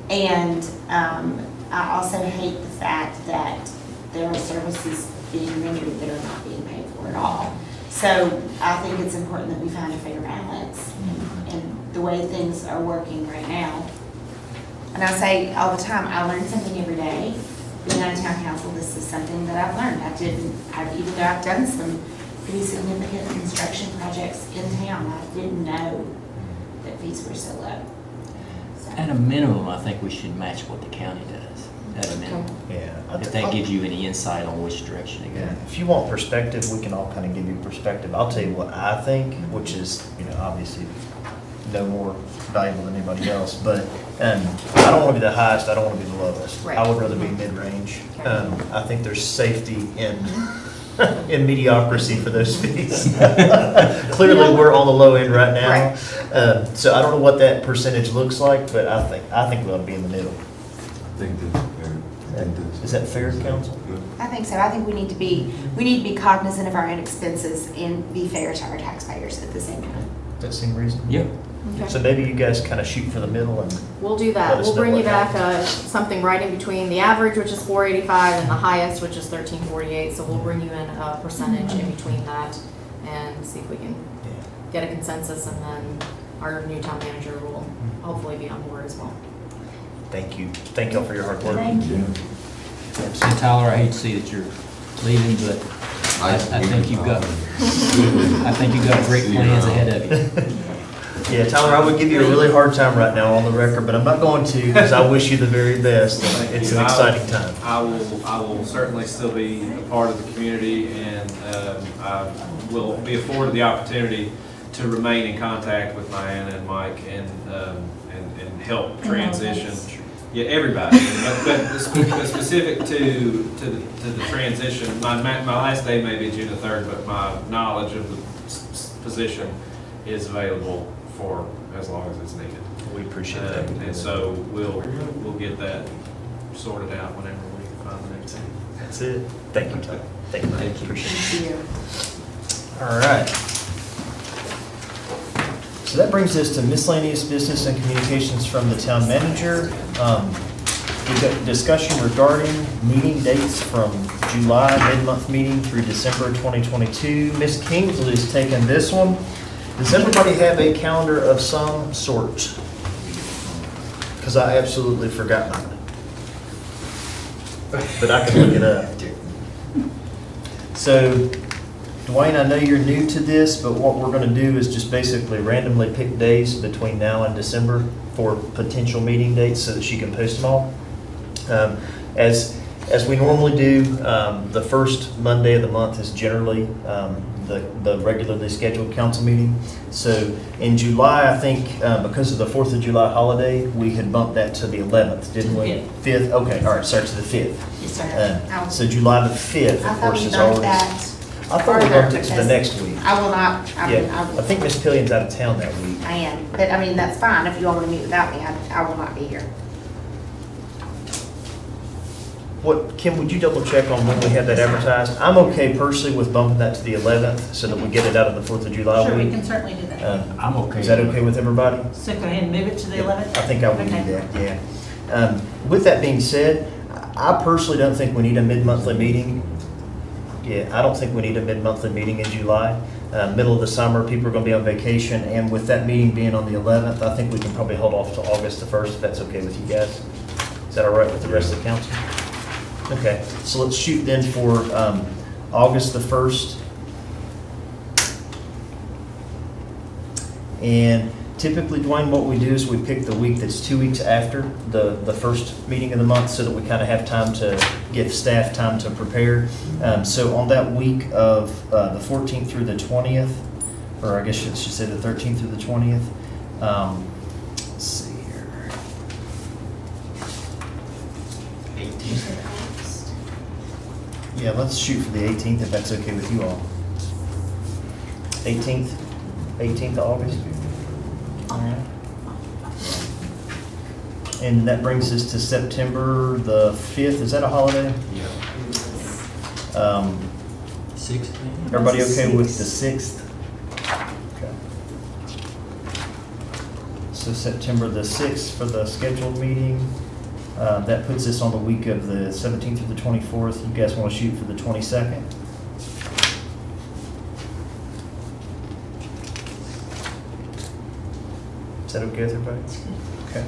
And I also hate the fact that there are services being rendered that are not being paid for at all. So I think it's important that we find a fair balance in the way things are working right now. And I say all the time, I learn something every day. Being on town council, this is something that I've learned. Even though I've done some pretty significant construction projects in town, I didn't know that fees were so low. So- at a minimum, I think we should match what the county does, at a minimum. Yeah. If that gives you any insight on which direction to go. Yeah, if you want perspective, we can all kind of give you perspective. I'll tell you what I think, which is, obviously no more valuable than anybody else, but I don't want to be the highest, I don't want to be the lowest. Right. I would rather be mid-range. Okay. I think there's safety in mediocrity for those fees. Clearly, we're on the low end right now. Right. So I don't know what that percentage looks like, but I think we ought to be in the middle. Is that fair, council? I think so. I think we need to be cognizant of our own expenses and be fair to our taxpayers at the same time. Does that seem reasonable? Yep. Okay. So maybe you guys kind of shoot for the middle and We'll do Let that. us We'll know bring you what back happens. something right in between the average, which is 485, and the highest, which is 1348. So we'll bring you in a percentage in between that and see if we can get a consensus, and then our new town manager will hopefully be on board as well. thank you. Thank y'all for your hard work. Thank you. So Tyler, I hate to see that you're leaving, but I think you've got great plans ahead of you. Yeah, Tyler, I would give you a really hard time right now on the record, but I'm not going to because I wish you the very best. It's an exciting time. I will certainly still be a part of the community, and I will be afforded the opportunity to remain in contact with Diana and Mike and help transition. Yeah, everybody, but specific to the transition, my last day may be June the 3rd, but my knowledge of the position is available for as long as it's needed. We appreciate that. And so we'll get that sorted out whenever we find the next thing. That's it. Thank you, Tyler. Thank you. Appreciate it. Thank you. All right. So that brings us to miscellaneous business and communications from the town manager. We've got discussion regarding meeting dates from July mid-month meeting through December 2022. Ms. Kingsley's taken this one. Does everybody have a calendar of some sort? Because I absolutely forgot mine. But I can look it up. So, Dwayne, I know you're new to this, but what we're going to do is just basically randomly pick days between now and December for potential meeting dates so that she can post them all. As we normally do, the first Monday of the month is generally the regularly scheduled council meeting. So in July, I think because of the 4th of July holiday, we had bumped that to the 11th, didn't we? 5th, okay, all right, sorry, to the 5th. Yes, sir. So July the 5th, I of thought course, we is bumped always. that. I thought we bumped it to the next week. I will not, Yeah, I think Miss Pillion's out of town that week. I am, but I mean, that's fine, if you all want to meet without me, I will not be here. Kim, would you double check on when we have that advertised? I'm okay personally with bumping that to the 11th so that we get it out of the 4th of July Sure, we week. can certainly do that. I'm okay. Is that okay with everybody? So go ahead and move it to the 11th? I think I would do Okay. that, yeah. With that being said, I personally don't think we need a mid-monthly meeting. Yeah, I don't think we need a mid-monthly meeting in July. Middle of the summer, people are going to be on vacation, and with that meeting being on the 11th, I think we can probably hold off till August the 1st, if that's okay with you guys. Is that all right with the rest of the council? Okay, so let's shoot then for August the 1st. And typically, Dwayne, what we do is we pick the week that's 2 weeks after the first meeting of the month so that we kind of have time to give staff time to prepare. So on that week of the 14th through the 20th, or I guess I should say the 13th through the 20th, let's see here. 18th. Yeah, let's shoot for the 18th if that's okay with you all. 18th of August. All right. And that brings us to September the 5th. Is that a holiday? Yeah. 6th. Everybody okay with the 6th? Okay. So September the 6th for the scheduled meeting. That puts us on the week of the 17th through the 24th. You guys want to shoot for the 22nd? Is that okay with everybody? Okay.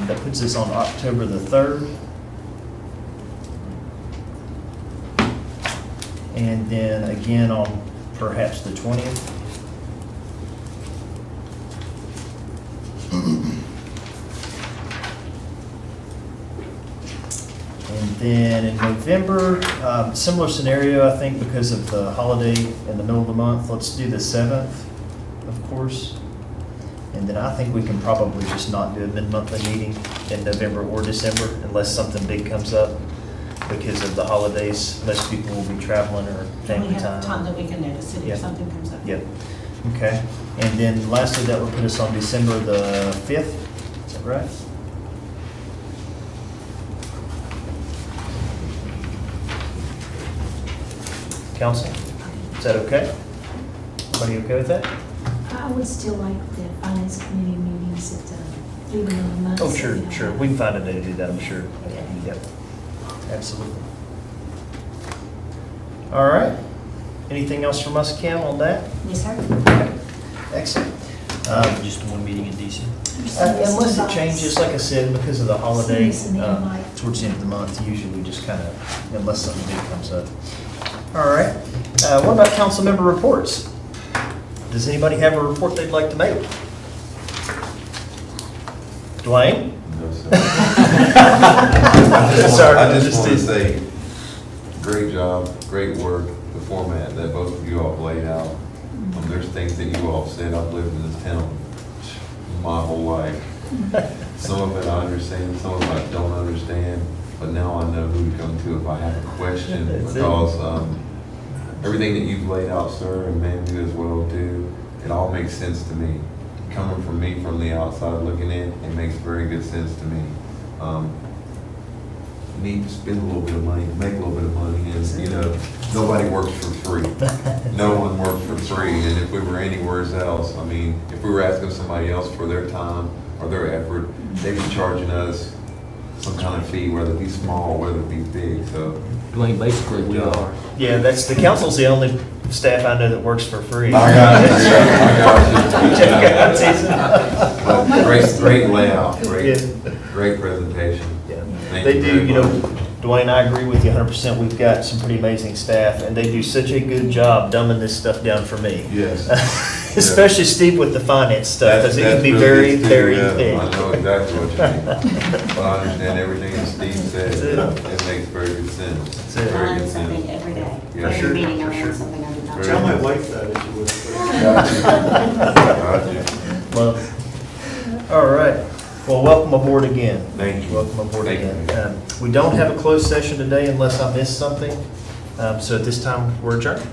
That puts us on October the 3rd. And then again on perhaps the 20th. And then in November, similar scenario, I think, because of the holiday in the middle of the month. Let's do the 7th, of course. And then I think we can probably just not do a mid-monthly meeting in November or December unless something big comes up because of the holidays. Most people will be traveling or We family have time time. that we can notice it Yeah. if something comes up. Yep. Okay. And then lastly, that would put us on December the 5th. Is that right? Council, is that okay? Everybody okay with that? I would still like the finance committee meetings at, even in the months. Oh, sure, that we don't sure. have. We can find a day to do that, I'm sure. Okay. Yep, absolutely. All right. Anything else from us, Kim, on that? Yes, sir. Okay. Excellent. Just one meeting in December. Unless it changes, like I said, because of the holiday, Send us an invite. towards the end of the month, usually we just kind of, unless something big comes up. All right. What about council member reports? Does anybody have a report they'd like to make? Dwayne? No, sir. Sorry, I just want to just- say, great job, great work, the format that both of you all laid out. There's things that you all said, I've lived in this town my whole life. Some of it I understand, some of it I don't understand, but now I know who to come to if I have a question. That's it. Because everything that you've laid out, sir, and Manu as well too, it all makes sense to me. Coming from me from the outside looking in, it makes very good sense to me. You need to spend a little bit of money to make a little bit of money, and you know, nobody works for free. No one works for free, and if we were anywhere else, I mean, if we were asking somebody else for their time or their effort, they'd be charging us some kind of fee, whether it be small, whether it be big, so. Dwayne, basically, we are. Yeah, that's, the council's the only staff I know that works for free. I got you. But great layout, great presentation. Yeah. Thank They you do, very you know, much. Dwayne, I agree with you 100%. We've got some pretty amazing staff, and they do such a good job dumbing this stuff down for me. Yes. Especially Steve with the finance stuff, because it can That's be really very, good too, very yeah. thick. I know exactly what you mean. Well, I understand everything that Steve said. That's it. It makes very good sense. That's it. I Very learn good something sense. every day. Yeah, Every sure, meeting I for sure. learn something I did not Very Tell know. my wife that if you would. Got you. Well, all right. Well, welcome aboard again. Thank you. Welcome aboard Thank again. you. We don't have a closed session today unless I missed something. So at this time, we're adjourned.